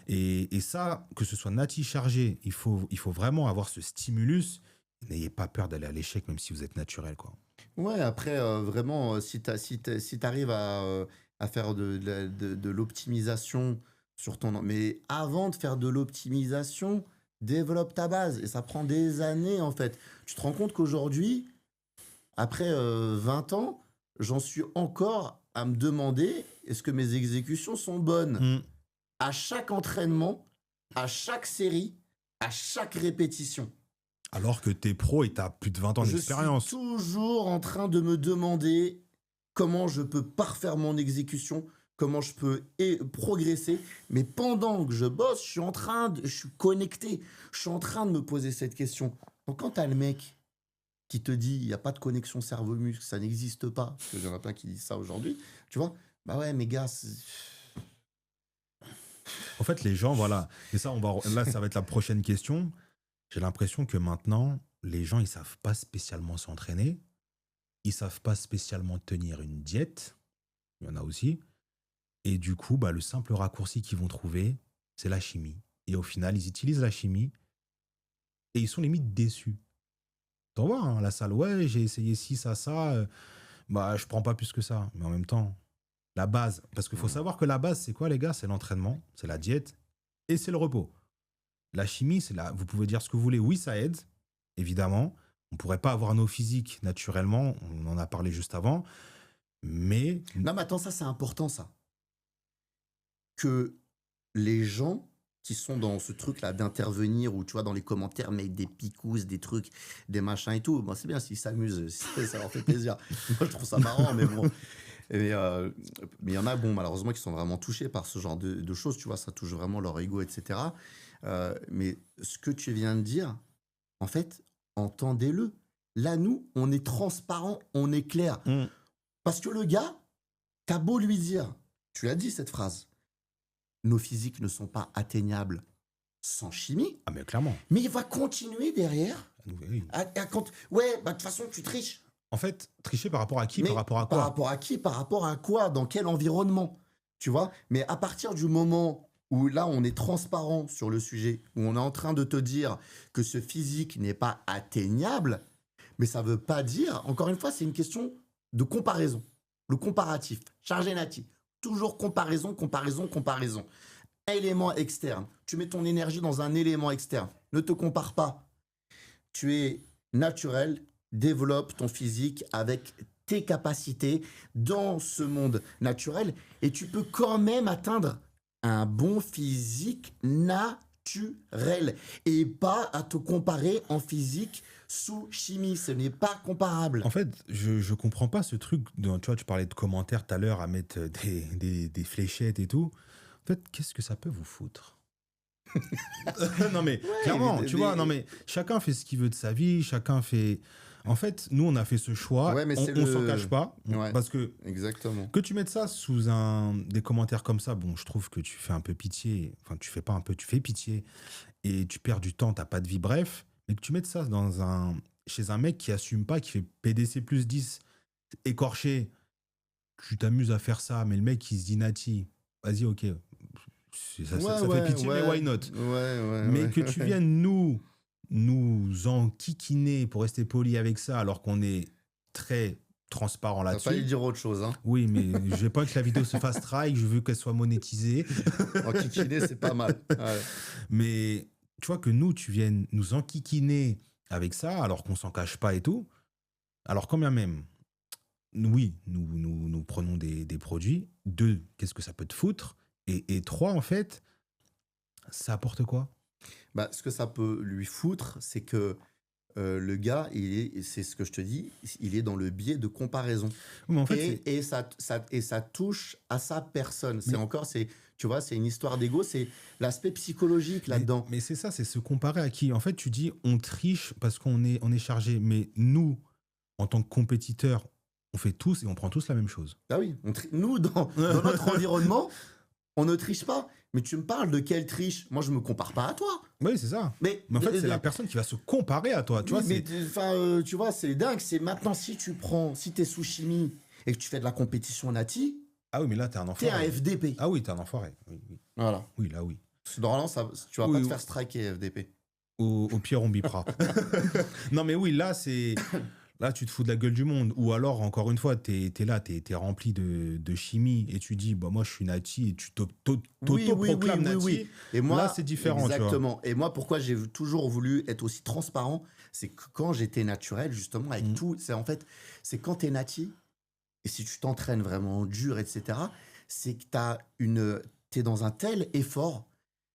Et ça, que ce soit nati chargé, il faut vraiment avoir ce stimulus. N'ayez pas peur d'aller à l'échec, même si vous êtes naturel, quoi. Ouais, après, vraiment, si tu arrives à faire de l'optimisation sur ton... Mais avant de faire de l'optimisation, développe ta base. Et ça prend des années, en fait. Tu te rends compte qu'aujourd'hui, après 20 ans, j'en suis encore à me demander est-ce que mes exécutions sont bonnes à chaque entraînement, à chaque série, à chaque répétition. Alors que t'es pro et t'as plus de 20 ans d'expérience. Je suis toujours en train de me demander comment je peux parfaire mon exécution, comment je peux progresser. Mais pendant que je bosse, je suis connecté. Je suis en train de me poser cette question. Donc quand t'as le mec qui te dit il n'y a pas de connexion cerveau-muscle, ça n'existe pas, parce qu'il y en a plein qui disent ça aujourd'hui, tu vois, bah ouais, mes gars, en fait, les gens, voilà. Et ça, là, ça va être la prochaine question. J'ai l'impression que maintenant, les gens, ils savent pas spécialement s'entraîner. Ils savent pas spécialement tenir une diète. il y en a aussi. Et du coup, le simple raccourci qu'ils vont trouver, c'est la chimie. Et au final, ils utilisent la chimie et ils sont limite déçus. T'en vois, hein, la salle, ouais, j'ai essayé ci, ça, je prends pas plus que ça. Mais en même temps, la base, parce qu'il faut savoir que la base, c'est quoi, les gars? C'est l'entraînement, c'est la diète et c'est le repos. La chimie, vous pouvez dire ce que vous voulez. Oui, ça aide, évidemment. On pourrait pas avoir nos physiques naturellement. On en a parlé juste avant. Mais Non, mais attends, ça, c'est important, ça. Que les gens qui sont dans ce truc-là d'intervenir ou tu vois dans les commentaires mettre des picousses, des trucs, des machins et tout, c'est bien s'ils s'amusent, ça leur fait plaisir. Moi, je trouve ça marrant, mais bon. Mais il y en a, malheureusement, qui sont vraiment touchés par ce genre de choses, tu vois, ça touche vraiment leur ego, etc. Mais ce que tu viens de dire, en fait, entendez-le. Là, nous, on est transparent, on est clair. Parce que le gars, t'as beau lui dire, tu l'as dit cette phrase, nos physiques ne sont pas atteignables sans chimie. Ah, mais clairement. Mais il va continuer derrière. Oui. Ouais, de toute façon, tu triches. En fait, tricher par rapport à qui? Mais par rapport à quoi? Par rapport à qui? Par rapport à quoi? Dans quel environnement? Tu vois? Mais à partir du moment où là, on est transparent sur le sujet, où on est en train de te dire que ce physique n'est pas atteignable, mais ça ne veut pas dire, encore une fois, c'est une question de comparaison. Le comparatif. Chargé Nati. Toujours comparaison. Un élément externe. Tu mets ton énergie dans un élément externe. Ne te compare pas. Tu es naturel. Développe ton physique avec tes capacités dans ce monde naturel. Et tu peux quand même atteindre un bon physique naturel. Et pas à te comparer en physique sous chimie, ce n'est pas comparable. En fait, je comprends pas ce truc. Tu vois, tu parlais de commentaires tout à l'heure à mettre des fléchettes et tout. En fait, qu'est-ce que ça peut vous foutre? Non mais clairement, tu vois, non mais chacun fait ce qu'il veut de sa vie, chacun fait. En fait, nous on a fait ce choix, Ouais, mais on s'en cache pas, Ouais. parce que Exactement. que tu mettes ça sous des commentaires comme ça, je trouve que tu fais un peu pitié. Enfin, tu fais pas un peu, tu fais pitié et tu perds du temps, t'as pas de vie, bref. Mais que tu mettes ça chez un mec qui assume pas, qui fait PDC plus 10, écorché, tu t'amuses à faire ça, mais le mec qui se dit Nati, vas-y, ok, ça fait pitié, mais why not? Mais que tu viennes nous enquiquiner pour rester poli avec ça, alors qu'on est très transparent là-dessus. T'as failli dire autre chose, hein. Oui, mais je veux pas que la vidéo se fasse strike, je veux qu'elle soit monétisée. Enquiquiner, c'est pas mal. Ouais. Mais tu vois que nous, tu viennes nous enquiquiner avec ça, alors qu'on s'en cache pas et tout. Alors, quand bien même, oui, nous prenons des produits. 2, qu'est-ce que ça peut te foutre? Et 3, en fait, ça apporte quoi? Ce que ça peut lui foutre, c'est que le gars, c'est ce que je te dis, il est dans le biais de comparaison. Mais en fait, et ça touche à sa personne. Tu vois, c'est une histoire d'ego, c'est l'aspect psychologique là-dedans. Mais c'est ça, c'est se comparer à qui? En fait, tu dis, on triche parce qu'on est chargé. Mais nous, en tant que compétiteurs, on fait tous et on prend tous la même chose. Ah oui, nous, dans notre environnement, on ne triche pas. Mais tu me parles de quelle triche? Moi, je me compare pas à toi. Oui, c'est ça. Mais en fait, c'est la personne qui va se comparer à toi. Tu vois, c'est dingue. C'est maintenant, si t'es sous chimie et que tu fais de la compétition Nati. Ah oui, mais là, t'es un enfoiré. T'es un FDP. Ah oui, t'es un enfoiré. Oui. Voilà. Oui, là, oui. Normalement, tu vas pas te faire striker, FDP. Au pire, on bipera. Non, mais oui, là, là, tu te fous de la gueule du monde. Ou alors, encore une fois, t'es là, t'es rempli de chimie et tu dis, moi, je suis Nati et tu t'auto-proclames Nati. Oui. Et moi, là, c'est différent. Exactement. Et moi, pourquoi j'ai toujours voulu être aussi transparent, c'est que quand j'étais naturel, justement, avec tout, c'est quand t'es Nati, et si tu t'entraînes vraiment dur, etc., c'est que t'es dans un tel effort,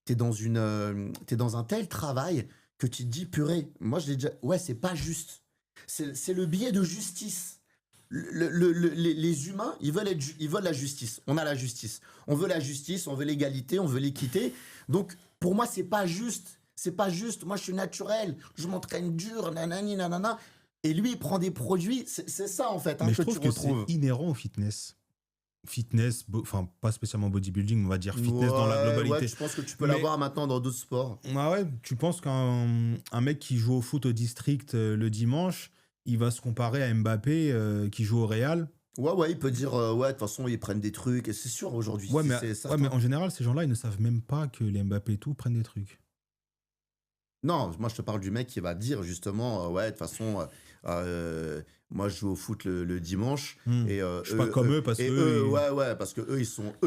t'es dans un tel travail que tu te dis, purée, moi, je l'ai déjà... Ouais, c'est pas juste. C'est le biais de justice. Les humains, ils veulent la justice. On a la justice. On veut la justice, on veut l'égalité, on veut l'équité. Donc, pour moi, c'est pas juste. C'est pas juste. Moi, je suis naturel. Je m'entraîne dur, nanani, nanana. Et lui, il prend des produits. C'est ça, en fait, mais je trouve que c'est inhérent au fitness. Fitness, enfin, pas spécialement bodybuilding, on va dire fitness dans la globalité. Ouais, je pense que tu peux l'avoir maintenant dans d'autres sports. Ah ouais, tu penses qu'un mec qui joue au foot au district le dimanche, il va se comparer à Mbappé qui joue au Real? Ouais, il peut dire, ouais, de toute façon, ils prennent des trucs, et c'est sûr aujourd'hui, Ouais, mais, c'est ouais, certain. mais en général, ces gens-là, ils ne savent même pas que les Mbappé et tout prennent des trucs. Non, moi je te parle du mec qui va dire justement, ouais, de toute façon, moi je joue au foot le dimanche et Je suis pas comme eux parce que. ouais, parce que eux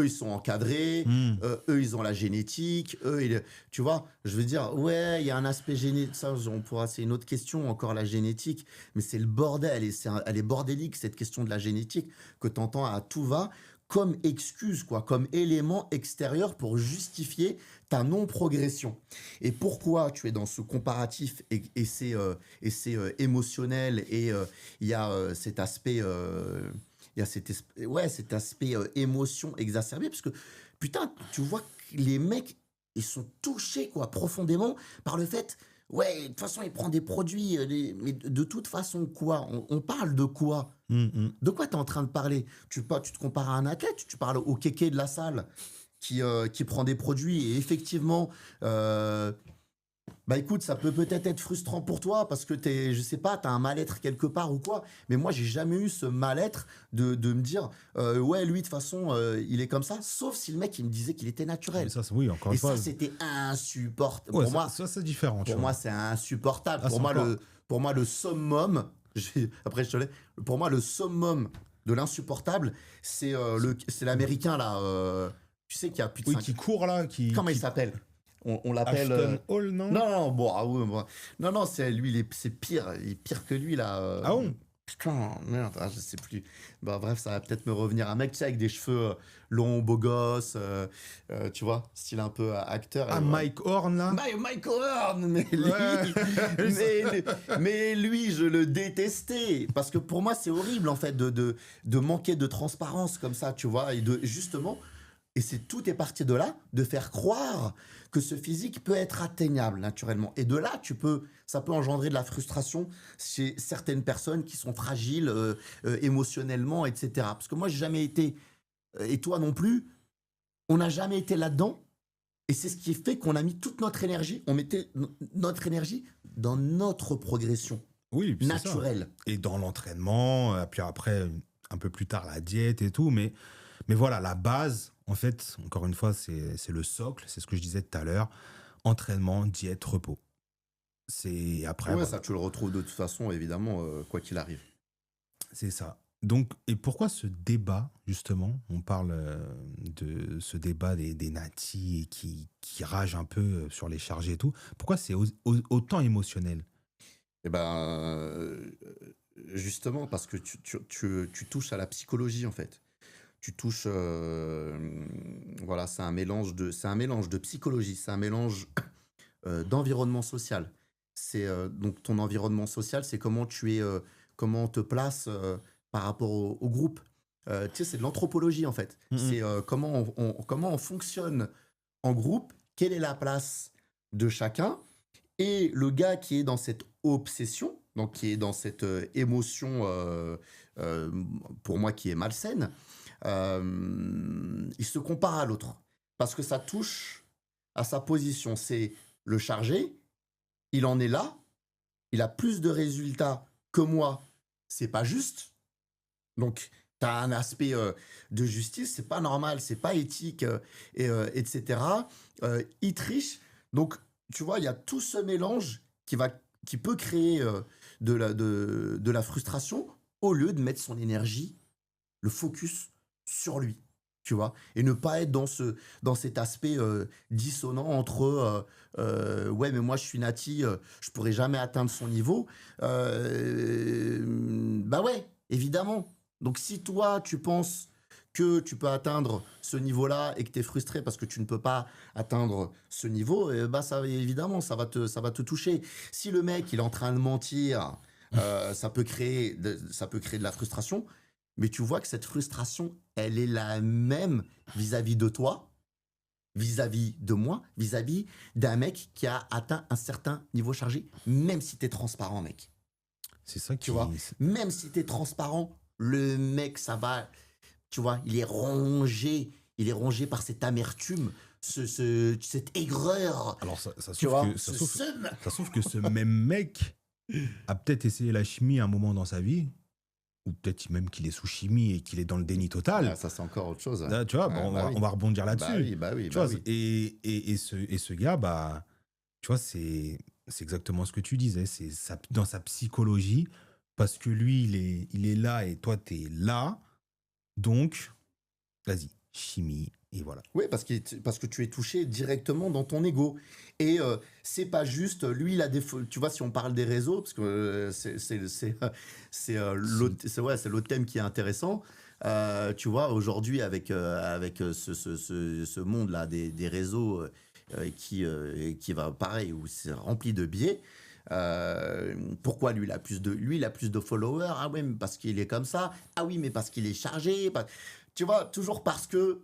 ils sont encadrés, eux ils ont la génétique, tu vois, je veux dire, ouais, il y a un aspect génétique, ça on pourra, c'est une autre question encore la génétique, mais c'est le bordel et elle est bordélique cette question de la génétique que tu entends à tout va. Comme excuse, quoi, comme élément extérieur pour justifier ta non-progression. Et pourquoi tu es dans ce comparatif et c'est émotionnel et il y a cet aspect il y a ouais, cet aspect émotion exacerbée parce que putain tu vois que les mecs ils sont touchés quoi profondément par le fait ouais de toute façon il prend des produits mais de toute façon quoi on parle de quoi Hum, hum. de quoi tu es en train de parler tu te compares à un athlète tu parles au kéké de la salle qui prend des produits et effectivement euh, bah écoute, ça peut peut-être être frustrant pour toi parce que je sais pas, t'as un mal-être quelque part ou quoi. Mais moi, j'ai jamais eu ce mal-être de me dire, ouais, lui, de toute façon, il est comme ça. Sauf si le mec, il me disait qu'il était Mais naturel. ça, oui, encore Et une fois. ça, c'était insupportable. Ouais, Pour moi, ça, c'est différent, tu pour vois. moi, c'est insupportable. Ah, c'est encore. Pour moi, le summum, après, je te l'ai, pour moi, le summum de l'insupportable, c'est l'américain, là, tu sais, qui a plus de Oui, 5. qui court là, Comment il s'appelle? On l'appelle. Ashton Hall, non? Non, non, bon, ah ouais, bon. Non, c'est lui, c'est pire. Il est pire que lui, là. Ah bon? Putain, merde, je sais plus. Bah, bref, ça va peut-être me revenir. Un mec, tu sais, avec des cheveux longs, beau gosse, tu vois, style un peu acteur. Ah, Mike Horn, là? Mike Horn, mais lui, Ouais. mais lui, je le détestais. Parce que pour moi, c'est horrible, en fait, de manquer de transparence comme ça, tu vois, et de justement. Et tout est parti de là, de faire croire que ce physique peut être atteignable naturellement. Et de là, ça peut engendrer de la frustration chez certaines personnes qui sont fragiles émotionnellement, etc. Parce que moi, j'ai jamais été, et toi non plus, on n'a jamais été là-dedans. Et c'est ce qui fait qu'on a mis toute notre énergie, on mettait notre énergie dans notre progression Oui, puis c'est ça. naturelle. Et dans l'entraînement, puis après, un peu plus tard, la diète et tout. Mais voilà, la base, en fait, encore une fois, c'est le socle. C'est ce que je disais tout à l'heure. Entraînement, diète, repos. C'est après, Ouais, voilà, ça, tu le retrouves de toute façon, évidemment, quoi qu'il arrive. c'est ça. Donc, et pourquoi ce débat, justement, on parle de ce débat des natis qui rage un peu sur les chargés et tout. Pourquoi c'est autant émotionnel? Eh ben, justement, parce que tu touches à la psychologie, en fait. Tu touches, voilà, c'est un mélange de psychologie, c'est un mélange d'environnement social. Donc ton environnement social, c'est comment on te place par rapport au groupe. Tu sais, c'est de l'anthropologie en fait. C'est comment on fonctionne en groupe, quelle est la place de chacun. Et le gars qui est dans cette obsession, donc qui est dans cette émotion, euh, pour moi, qui est malsaine, il se compare à l'autre. Parce que ça touche à sa position. C'est le chargé, il en est là, il a plus de résultats que moi, c'est pas juste. Donc, tu as un aspect de justice, c'est pas normal, c'est pas éthique, etc. Il triche. Donc, tu vois, il y a tout ce mélange qui peut créer de la frustration au lieu de mettre son énergie, le focus sur lui. Tu vois, et ne pas être dans cet aspect dissonant entre ouais, mais moi je suis nati, je pourrais jamais atteindre son niveau. Bah ouais, évidemment. Donc si toi tu penses que tu peux atteindre ce niveau-là et que tu es frustré parce que tu ne peux pas atteindre ce niveau, bah ça évidemment ça va te toucher. Si le mec il est en train de mentir, ça peut créer de la frustration. Mais tu vois que cette frustration, elle est la même vis-à-vis de toi, vis-à-vis de moi, vis-à-vis d'un mec qui a atteint un certain niveau chargé, même si tu es transparent, mec. C'est ça Tu vois, même si tu es transparent, le mec, ça va, tu vois, il est rongé par cette amertume, cette aigreur. Alors, ça Tu souffre vois, que, ça ce souffre, seum. ça souffre que ce même mec a peut-être essayé la chimie à un moment dans sa vie. ou peut-être même qu'il est sous chimie et qu'il est dans le déni total. Ah, ça, c'est encore autre chose. Là, tu vois, Ouais, on va rebondir Bah là-dessus. oui, bah oui, Tu bah vois, oui. et ce gars, bah, tu vois, c'est exactement ce que tu disais. C'est dans sa psychologie, parce que lui, il est là et toi, tu es là. Donc, vas-y, chimie, et voilà. Oui, parce que tu es touché directement dans ton ego. Et c'est pas juste, lui, il a des... Tu vois, si on parle des réseaux, parce que c'est l'autre thème qui est intéressant. Tu vois, aujourd'hui, avec ce monde-là des réseaux qui va pareil, où c'est rempli de biais. Pourquoi lui il a plus de followers? Ah oui, mais parce qu'il est comme ça. Ah oui, mais parce qu'il est chargé. Tu vois, toujours parce que,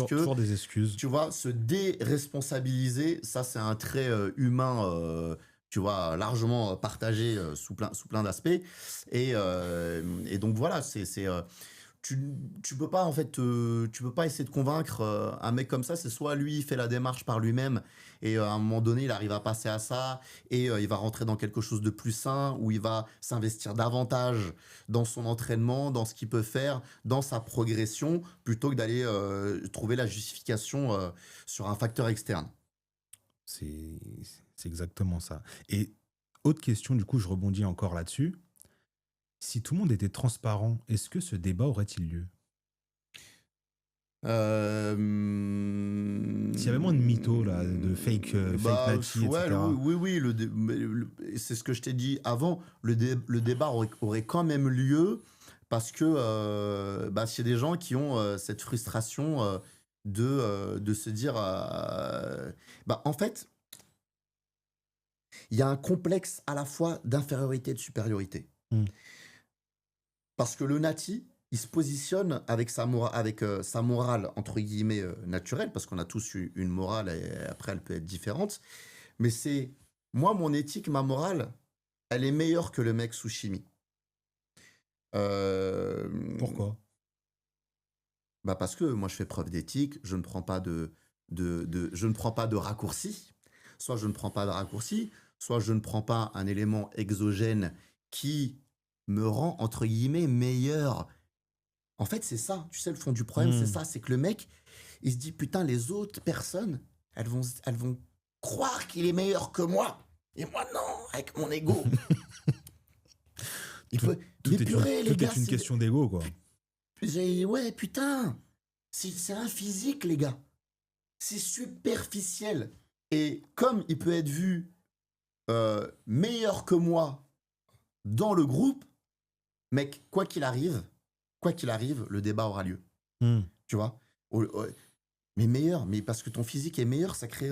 Toujours des excuses. tu vois, se déresponsabiliser, ça c'est un trait humain, tu vois, largement partagé sous plein d'aspects. Et donc voilà, tu peux pas en fait, tu peux pas essayer de convaincre un mec comme ça. C'est soit lui il fait la démarche par lui-même et à un moment donné il arrive à passer à ça et il va rentrer dans quelque chose de plus sain où il va s'investir davantage dans son entraînement, dans ce qu'il peut faire, dans sa progression, plutôt que d'aller trouver la justification sur un facteur externe. C'est exactement ça. Et autre question, du coup, je rebondis encore là-dessus. Si tout le monde était transparent, est-ce que ce débat aurait-il lieu? Euh, S'il y avait moins de mythos, là, de fake Nati, ouais, etc. oui, c'est ce que je t'ai dit avant. Le débat aurait quand même lieu parce que c'est des gens qui ont cette frustration de se dire, en fait, il y a un complexe à la fois d'infériorité et de supériorité. Mm. Parce que le nati, il se positionne avec sa morale, entre guillemets, naturelle, parce qu'on a tous eu une morale et après elle peut être différente. Mais c'est, moi, mon éthique, ma morale, elle est meilleure que le mec sous chimie. Euh, Pourquoi? Parce que moi, je fais preuve d'éthique, je ne prends pas je ne prends pas de raccourcis. Soit je ne prends pas de raccourcis, soit je ne prends pas un élément exogène qui me rend, entre guillemets, meilleur. En fait, c'est ça. Tu sais, le fond du problème, c'est ça. C'est que le mec, il se dit, putain, les autres personnes, elles vont croire qu'il est meilleur que moi. Et moi, non, avec mon ego. Tout est une question d'ego, quoi. Ouais, putain. C'est un physique, les gars. C'est superficiel. Et comme il peut être vu meilleur que moi dans le groupe, mec, quoi qu'il arrive, le débat aura lieu. Tu vois? Mais meilleur, mais parce que ton physique est meilleur, ça crée...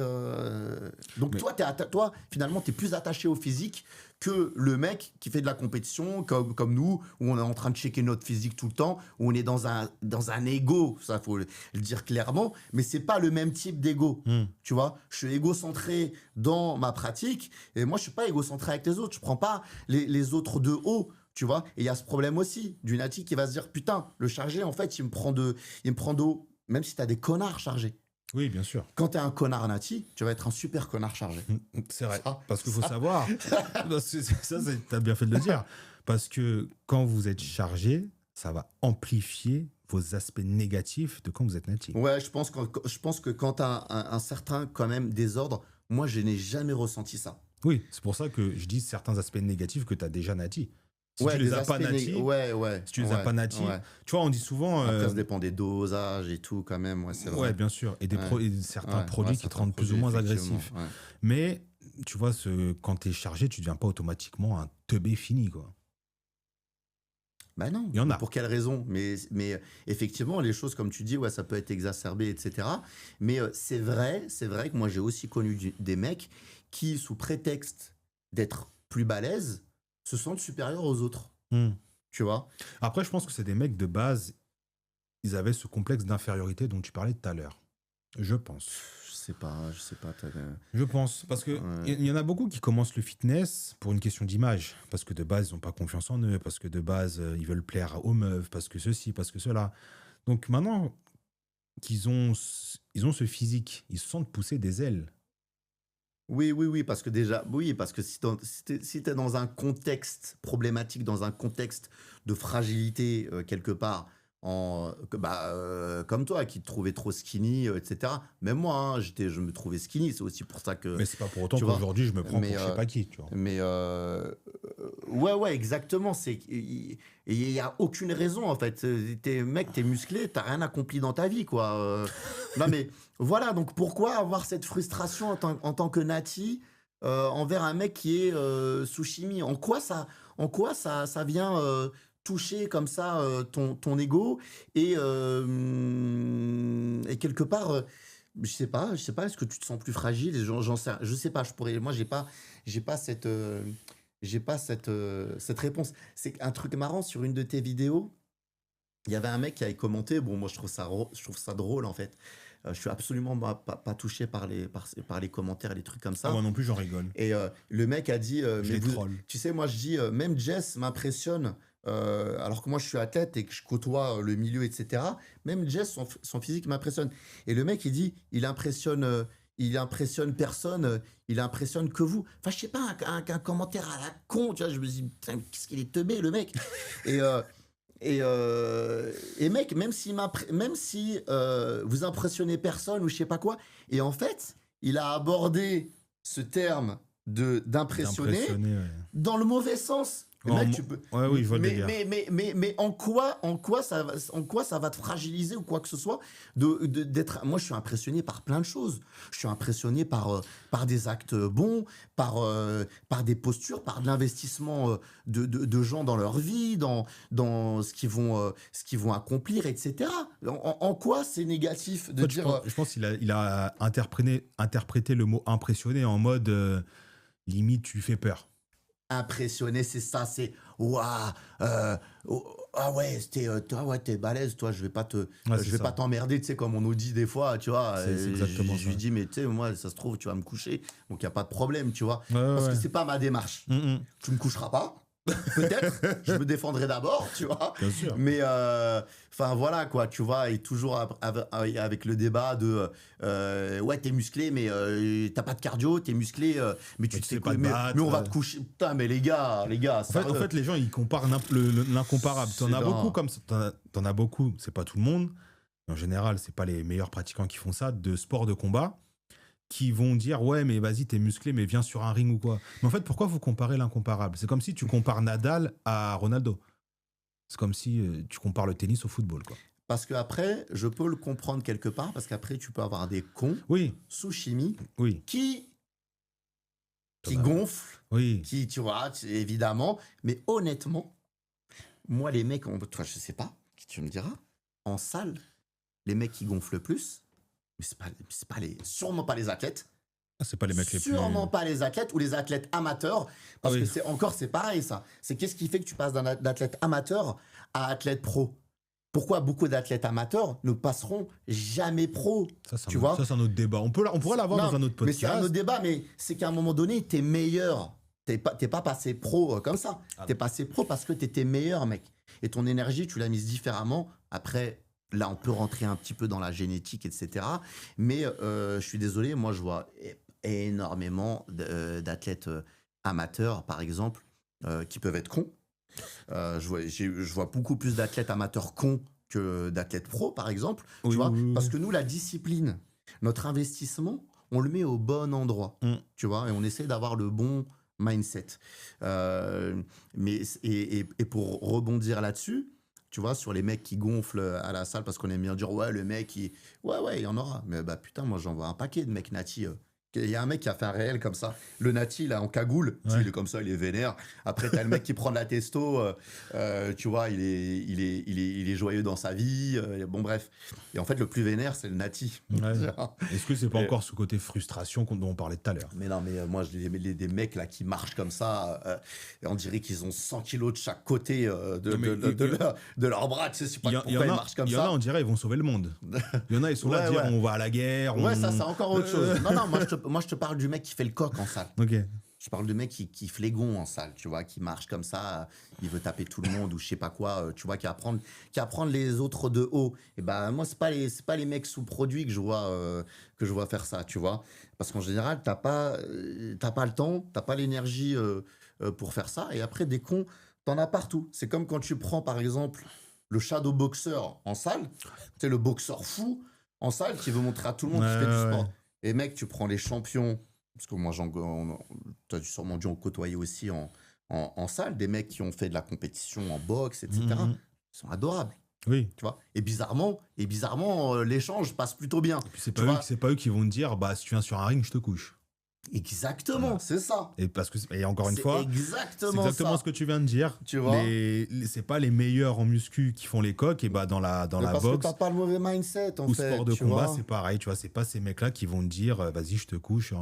Donc toi, finalement, tu es plus attaché au physique que le mec qui fait de la compétition, comme nous, où on est en train de checker notre physique tout le temps, où on est dans un ego, ça faut le dire clairement, mais c'est pas le même type d'ego. Tu vois, je suis égocentré dans ma pratique, et moi je suis pas égocentré avec les autres, je prends pas les autres de haut. Tu vois, et il y a ce problème aussi du nati qui va se dire putain, le chargé en fait il me prend de haut, même si t'as des connards chargés. Oui, bien sûr. Quand t'es un connard nati, tu vas être un super connard chargé. C'est vrai. Parce qu'il faut savoir. T'as bien fait de le dire. Parce que quand vous êtes chargé, ça va amplifier vos aspects négatifs de quand vous êtes nati. Ouais, je pense que quand t'as un certain quand même désordre, moi je n'ai jamais ressenti ça. Oui, c'est pour ça que je dis certains aspects négatifs que t'as déjà nati. Si Ouais, tu les as pas nati, si tu les as pas nati, tu vois, on dit souvent. Après, ça dépend des dosages et tout, quand même, c'est vrai. Ouais, bien sûr. Et certains produits qui te rendent plus ou moins agressif. Ouais. Mais, tu vois, quand t'es chargé, tu deviens pas automatiquement un teubé fini, quoi. Bah non. Il y en a. Pour quelle raison? Mais effectivement, les choses, comme tu dis, ouais, ça peut être exacerbé, etc. Mais c'est vrai que moi, j'ai aussi connu des mecs qui, sous prétexte d'être plus balèzes, se sentent supérieurs aux autres. Tu vois? Après, je pense que c'est des mecs de base, ils avaient ce complexe d'infériorité dont tu parlais tout à l'heure. Je pense. Je sais pas. Je pense. Parce que il y en a beaucoup qui commencent le fitness pour une question d'image. Parce que de base, ils n'ont pas confiance en eux. Parce que de base, ils veulent plaire aux meufs. Parce que ceci, parce que cela. Donc maintenant qu'ils ont ce physique, ils se sentent pousser des ailes. Oui, parce que déjà, oui, parce que si t'es dans un contexte problématique, dans un contexte de fragilité quelque part, comme toi, qui te trouvais trop skinny, etc. Même moi, hein, je me trouvais skinny, c'est aussi pour ça que, Mais c'est pas pour autant tu vois, qu'aujourd'hui, je me prends mais, pour je sais pas qui, tu vois. mais ouais, exactement. Il y a aucune raison en fait. T'es musclé, t'as rien accompli dans ta vie, quoi. Non mais voilà. Donc pourquoi avoir cette frustration en tant que Nati envers un mec qui est sous chimie? En quoi ça vient toucher comme ça ton ego et quelque part. Je sais pas, est-ce que tu te sens plus fragile? J'en sais, je sais pas, moi, j'ai pas cette réponse. C'est un truc marrant sur une de tes vidéos. Il y avait un mec qui avait commenté. Bon, moi, je trouve ça drôle, en fait. Je suis absolument pas touché par les commentaires et les trucs comme ça. Ah, moi non plus, j'en rigole. Et le mec a dit, Je les troll. tu sais, moi, je dis, même Jess m'impressionne. Alors que moi, je suis athlète et que je côtoie le milieu, etc. Même Jess, son physique m'impressionne. Et le mec, il dit, il impressionne personne, il impressionne que vous. Enfin, je sais pas, un commentaire à la con, tu vois, je me dis, putain, qu'est-ce qu'il est teubé, le mec. Et mec, même si vous impressionnez personne ou je sais pas quoi, et en fait, il a abordé ce terme d'impressionner Ouais. dans le mauvais sens. Oh, Mec, tu peux... Ouais, oui, je vois le délire. mais en quoi ça va te fragiliser ou quoi que ce soit d'être... Moi, je suis impressionné par plein de choses. Je suis impressionné par des actes bons, par des postures, par de l'investissement de gens dans leur vie, dans ce qu'ils vont accomplir, etc. En quoi c'est négatif de dire... Je pense qu'il a interprété le mot impressionné en mode limite, tu lui fais peur. Impressionné, c'est ça, c'est waouh, ah ouais, t'es balèze, toi, je vais pas t'emmerder, tu sais, comme on nous dit des fois, tu vois. C'est exactement je lui ça. dis, mais tu sais, moi, ça se trouve, tu vas me coucher, donc il y a pas de problème, tu vois, Ouais, parce que ouais. c'est pas ma démarche. Tu me coucheras pas, peut-être, je me défendrai d'abord, tu vois. Bien sûr. Mais enfin voilà quoi, tu vois, et toujours avec le débat de ouais, t'es musclé mais t'as pas de cardio, t'es musclé mais tu Mais te tu sais sais pas quoi, te battre, mais on va te coucher. Putain, mais les gars, En fait, les gens, ils comparent l'incomparable. T'en as beaucoup comme ça. T'en as beaucoup, c'est pas tout le monde. En général, c'est pas les meilleurs pratiquants qui font ça, de sport de combat, qui vont dire ouais, mais vas-y, t'es musclé, mais viens sur un ring ou quoi. Mais en fait, pourquoi vous comparez l'incomparable? C'est comme si tu compares Nadal à Ronaldo. C'est comme si tu compares le tennis au football, quoi. Parce que après, je peux le comprendre quelque part, parce qu'après, tu peux avoir des cons Oui, sous chimie oui, qui Bah, gonflent, oui. qui, tu vois, évidemment. Mais honnêtement, moi, les mecs, toi, je sais pas, tu me diras, en salle, les mecs qui gonflent le plus, mais sûrement pas les athlètes. Ah, c'est pas les mecs les plus. Sûrement pas les athlètes ou les athlètes amateurs. Parce Ah oui. que c'est pareil, ça. C'est qu'est-ce qui fait que tu passes d'athlète amateur à athlète pro? Pourquoi beaucoup d'athlètes amateurs ne passeront jamais pro? Ça, c'est tu vois? ça, c'est un autre débat. On pourrait l'avoir Non, dans un autre mais c'est podcast. un autre débat, mais c'est qu'à un moment donné, t'es meilleur. T'es pas passé pro comme ça. Ah T'es non. passé pro parce que t'étais meilleur, mec. Et ton énergie, tu l'as mise différemment. Après, là, on peut rentrer un petit peu dans la génétique, etc. Mais je suis désolé, moi, je vois énormément d'athlètes amateurs, par exemple, qui peuvent être cons. Je vois beaucoup plus d'athlètes amateurs cons que d'athlètes pros, par exemple. Oui, tu vois, oui, oui. parce que nous, la discipline, notre investissement, on le met au bon endroit. Tu vois, et on essaie d'avoir le bon mindset. Et pour rebondir là-dessus, tu vois, sur les mecs qui gonflent à la salle parce qu'on aime bien dire ouais, le mec, ouais, il y en aura. Mais bah putain, moi j'en vois un paquet de mecs Nati. Il y a un mec qui a fait un réel comme ça. Le Nati, là, en cagoule, tu sais, Ouais. il est comme ça, il est vénère. Après, t'as le mec qui prend de la testo, tu vois, il est joyeux dans sa vie. Bon, bref. Et en fait, le plus vénère, c'est le Nati. Ouais. Est-ce que c'est pas Et- encore ce côté frustration dont on parlait tout à l'heure? Mais non, mais moi, des mecs là qui marchent comme ça, et on dirait qu'ils ont 100 kilos de chaque côté Non, mais de leur bras. Tu sais pas Il y pourquoi ils marchent comme en a, ça. on dirait, ils vont sauver le monde. Il y en a, ils sont là à Ouais, dire ouais. on va à la guerre. Ouais, on... ça, c'est encore autre chose. Non, moi, je te parle du mec qui fait le coq en salle. Ok. Je parle de mec qui kiffe les gonds en salle, tu vois, qui marche comme ça, il veut taper tout le monde ou je sais pas quoi, tu vois, qui va prendre les autres de haut. Et ben moi, c'est pas les mecs sous-produits que je vois faire ça, tu vois. Parce qu'en général, t'as pas le temps, t'as pas l'énergie pour faire ça. Et après, des cons, t'en as partout. C'est comme quand tu prends, par exemple, le shadow boxer en salle, tu sais, le boxeur fou en salle qui veut montrer à tout le monde qu'il fait du sport. Et mec, tu prends les champions, parce que moi, tu as sûrement dû en côtoyer aussi en salle, des mecs qui ont fait de la compétition en boxe, etc. Ils sont adorables. Oui. Tu vois. Et bizarrement, l'échange passe plutôt bien. Et puis c'est pas eux qui vont te dire, bah si tu viens sur un ring, je te couche. Exactement, Voilà. c'est ça. Et encore une fois, c'est exactement ce que tu viens de dire. Tu vois. C'est pas les meilleurs en muscu qui font les coques, et bah dans la parce boxe. Que t'as pas le mauvais mindset en fait. Sport de combat, c'est pareil, tu vois. C'est pas ces mecs-là qui vont te dire, vas-y, je te couche.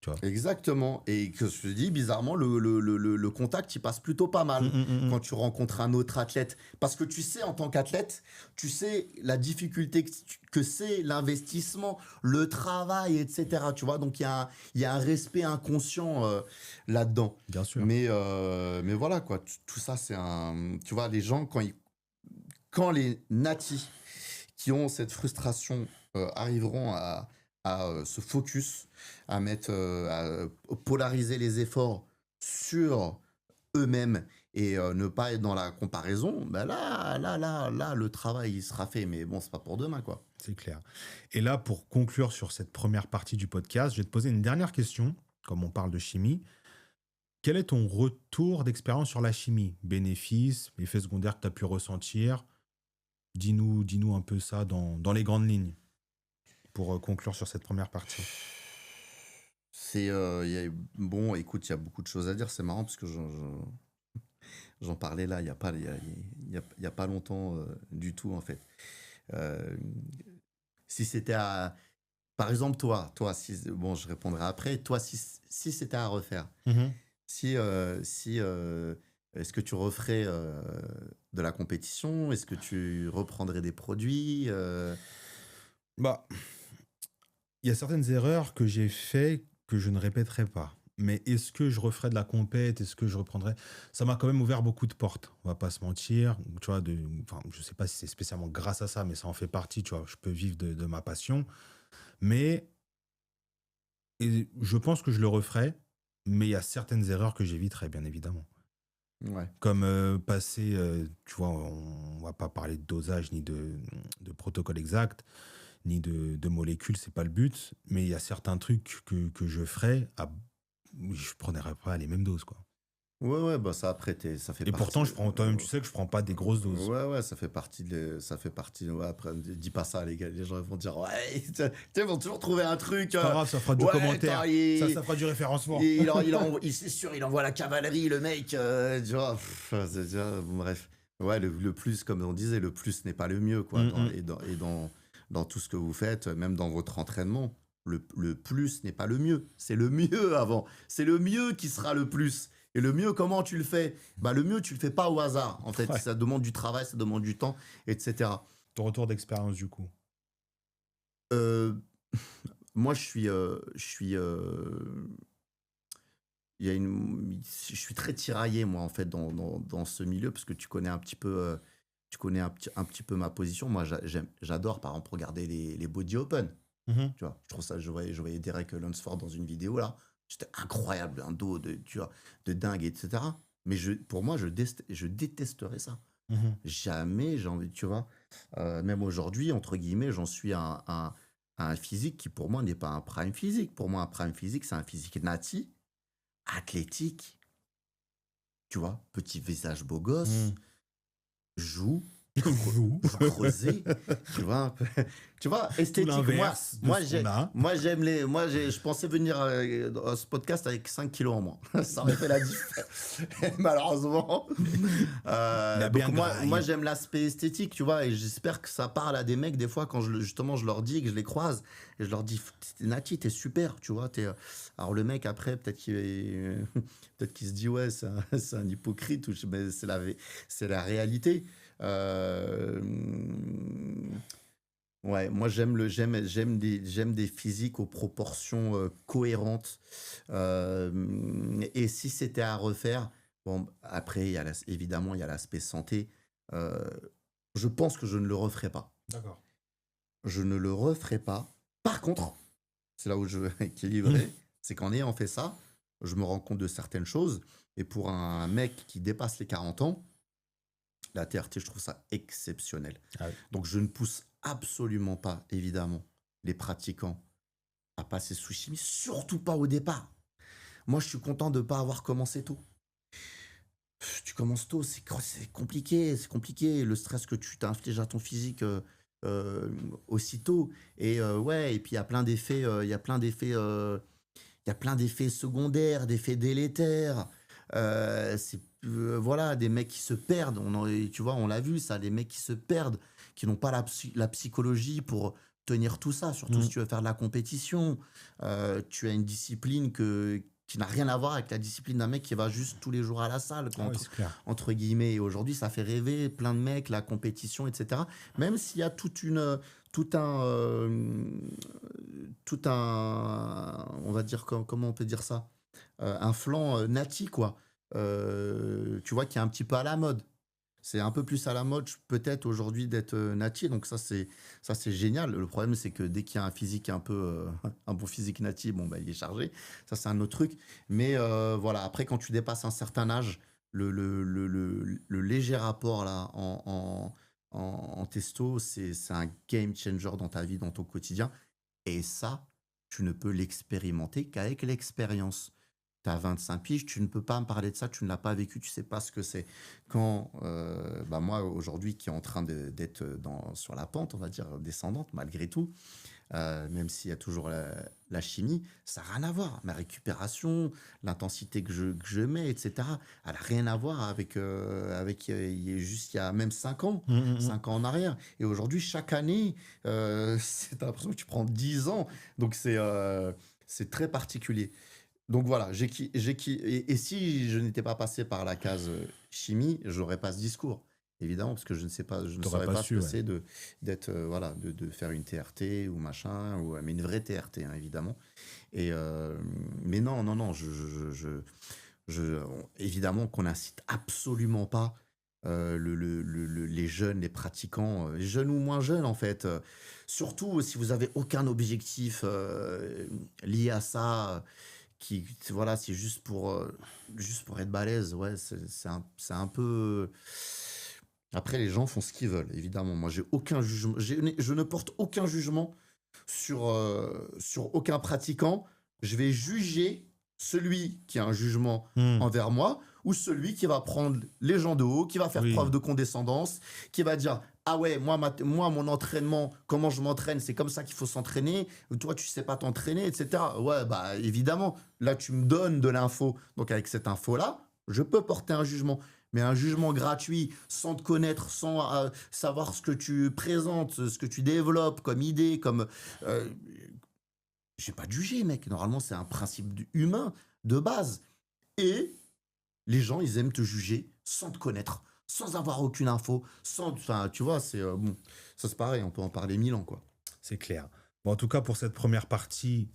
Tu vois. Exactement. Et que je te dis, bizarrement, le contact, il passe plutôt pas mal quand tu rencontres un autre athlète. Parce que tu sais, en tant qu'athlète, tu sais la difficulté que c'est, l'investissement, le travail, etc. Tu vois, donc il y a un respect inconscient là-dedans. Bien sûr. Mais voilà, quoi. Tout ça, c'est un... Tu vois, les gens, quand les natis qui ont cette frustration arriveront à se focus, à polariser les efforts sur eux-mêmes et ne pas être dans la comparaison, ben là, le travail il sera fait. Mais bon, c'est pas pour demain, quoi. C'est clair. Et là, pour conclure sur cette première partie du podcast, je vais te poser une dernière question, comme on parle de chimie. Quel est ton retour d'expérience sur la chimie? Bénéfices, effets secondaires que tu as pu ressentir? Dis-nous un peu ça dans les grandes lignes, pour conclure sur cette première partie. Bon, écoute, il y a beaucoup de choses à dire. C'est marrant parce que j'en parlais là, il y a pas longtemps du tout, en fait. Si c'était à... Par exemple, toi, bon, je répondrai après. Toi, si c'était à refaire, est-ce que tu referais de la compétition? Est-ce que tu reprendrais des produits Bah, il y a certaines erreurs que j'ai fait que je ne répéterai pas. Mais est-ce que je referais de la compète? Est-ce que je reprendrais? Ça m'a quand même ouvert beaucoup de portes. On va pas se mentir. Tu vois, je sais pas si c'est spécialement grâce à ça, mais ça en fait partie. Tu vois, je peux vivre de ma passion. Mais je pense que je le referais. Mais il y a certaines erreurs que j'éviterais, bien évidemment. Ouais. Comme passer, tu vois, on va pas parler de dosage ni de protocole exact, ni de molécules, c'est pas le but, mais il y a certains trucs que je ferais, je prendrais pas les mêmes doses, quoi. Ouais, bah ça après, ça fait Et partie. pourtant, toi-même, tu sais que je prends pas des grosses doses. Ouais, ça fait partie. Ouais, après, dis pas ça, les gars. Les gens vont dire, ouais, ils vont toujours trouver un truc. C'est pas grave, ça fera du commentaire. Ça fera du référencement. C'est sûr, il envoie la cavalerie, le mec. Tu vois, bref. Ouais, le plus, comme on disait, le plus n'est pas le mieux, quoi. Dans tout ce que vous faites, même dans votre entraînement, le plus n'est pas le mieux. C'est le mieux avant. C'est le mieux qui sera le plus. Et le mieux, comment tu le fais? Bah, le mieux, tu le fais pas au hasard. En fait, ça demande du travail, ça demande du temps, etc. Ton retour d'expérience, du coup? Moi, je suis très tiraillé, moi, en fait, dans ce milieu, parce que tu connais un petit peu, un petit peu ma position. Moi, j'adore, par exemple, regarder les Body Open. Tu vois, je trouve ça, je voyais Derek Lunsford dans une vidéo, là. C'était incroyable, un dos de dingue, etc. Mais pour moi, je détesterais ça. Jamais j'ai envie, tu vois. Même aujourd'hui, entre guillemets, j'en suis à un physique qui, pour moi, n'est pas un prime physique. Pour moi, un prime physique, c'est un physique nati, athlétique, tu vois, petit visage beau gosse, joues, creusé, tu vois, esthétique. Je pensais venir à ce podcast avec 5 kilos en moins. Ça aurait fait la différence. Malheureusement. Moi, j'aime l'aspect esthétique, tu vois, et j'espère que ça parle à des mecs des fois quand je leur dis, que je les croise, et je leur dis, Nati, t'es super, tu vois. Alors le mec après, peut-être qu'il se dit, ouais, c'est un hypocrite, mais c'est la réalité. Ouais, moi j'aime des physiques aux proportions cohérentes. Et si c'était à refaire, bon, après, évidemment, il y a l'aspect santé. Euh, je pense que je ne le referai pas. D'accord. Je ne le referai pas. Par contre, c'est là où je veux équilibrer, c'est qu'en ayant fait ça, je me rends compte de certaines choses. Et pour un mec qui dépasse les 40 ans, la TRT, je trouve ça exceptionnel. Ah oui. Donc, je ne pousse absolument pas, évidemment, les pratiquants à passer sous chimie, surtout pas au départ. Moi, je suis content de ne pas avoir commencé tôt. Tu commences tôt, c'est compliqué, c'est compliqué. Le stress que tu t'infliges à ton physique aussitôt. Et ouais, et puis il y a plein d'effets, il y a plein d'effets secondaires, d'effets délétères. Voilà, des mecs qui se perdent. Tu vois, on l'a vu ça, des mecs qui se perdent, qui n'ont pas la psychologie pour tenir tout ça. Surtout si tu veux faire de la compétition. Tu as une discipline qui n'a rien à voir avec la discipline d'un mec qui va juste tous les jours à la salle, Ah oui, c'est clair. entre guillemets. Et aujourd'hui, ça fait rêver plein de mecs, la compétition, etc. Même s'il y a tout un, on va dire, comment on peut dire ça, un flanc nati, quoi. Tu vois, qui est un petit peu à la mode. C'est un peu plus à la mode, peut-être, aujourd'hui, d'être nati. Donc ça, c'est génial. Le problème, c'est que dès qu'il y a un physique un peu... un bon physique nati, bon, bah, il est chargé. Ça, c'est un autre truc. Mais voilà, après, quand tu dépasses un certain âge, le léger rapport là, en testo, c'est un game changer dans ta vie, dans ton quotidien. Et ça, tu ne peux l'expérimenter qu'avec l'expérience. Tu as 25 piges, tu ne peux pas me parler de ça, tu ne l'as pas vécu, tu ne sais pas ce que c'est. Quand bah moi, aujourd'hui, qui est en train d'être sur la pente, on va dire, descendante, malgré tout, même s'il y a toujours la chimie, ça n'a rien à voir. Ma récupération, l'intensité que je mets, etc., elle n'a rien à voir avec il y a même 5 ans, 5 ans en arrière. Et aujourd'hui, chaque année, t'as l'impression que tu prends 10 ans. Donc, c'est très particulier. Donc voilà, et si je n'étais pas passé par la case chimie, j'aurais pas ce discours, évidemment, parce que je ne saurais pas ce que c'est d'être voilà, de faire une TRT ou machin, mais une vraie TRT, hein, évidemment. Et mais non, évidemment qu'on n'incite absolument pas les jeunes, les pratiquants, jeunes ou moins jeunes en fait. Surtout si vous avez aucun objectif lié à ça. Voilà, c'est juste pour être balèze, ouais, c'est un peu... Après, les gens font ce qu'ils veulent, évidemment. Moi, j'ai aucun jugement, je ne porte aucun jugement sur aucun pratiquant. Je vais juger celui qui a un jugement envers moi ou celui qui va prendre les gens de haut, qui va faire preuve de condescendance, qui va dire... Ah ouais, moi, mon entraînement, comment je m'entraîne, c'est comme ça qu'il faut s'entraîner. Toi, tu sais pas t'entraîner, etc. Ouais, bah évidemment, là, tu me donnes de l'info. Donc, avec cette info-là, je peux porter un jugement. Mais un jugement gratuit, sans te connaître, sans savoir ce que tu présentes, ce que tu développes comme idée, comme... j'ai pas de juger, mec. Normalement, c'est un principe humain de base. Et les gens, ils aiment te juger sans te connaître, sans avoir aucune info, enfin, tu vois, c'est bon, ça c'est pareil, on peut en parler 1000 ans, quoi. C'est clair. Bon, en tout cas, pour cette première partie,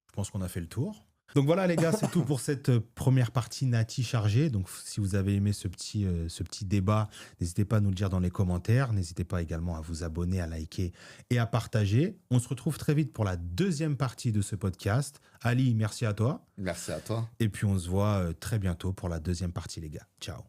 je pense qu'on a fait le tour. Donc voilà, les gars, c'est tout pour cette première partie Nati chargée. Donc, si vous avez aimé ce petit débat, n'hésitez pas à nous le dire dans les commentaires. N'hésitez pas également à vous abonner, à liker et à partager. On se retrouve très vite pour la deuxième partie de ce podcast. Ali, merci à toi. Merci à toi. Et puis, on se voit très bientôt pour la deuxième partie, les gars. Ciao.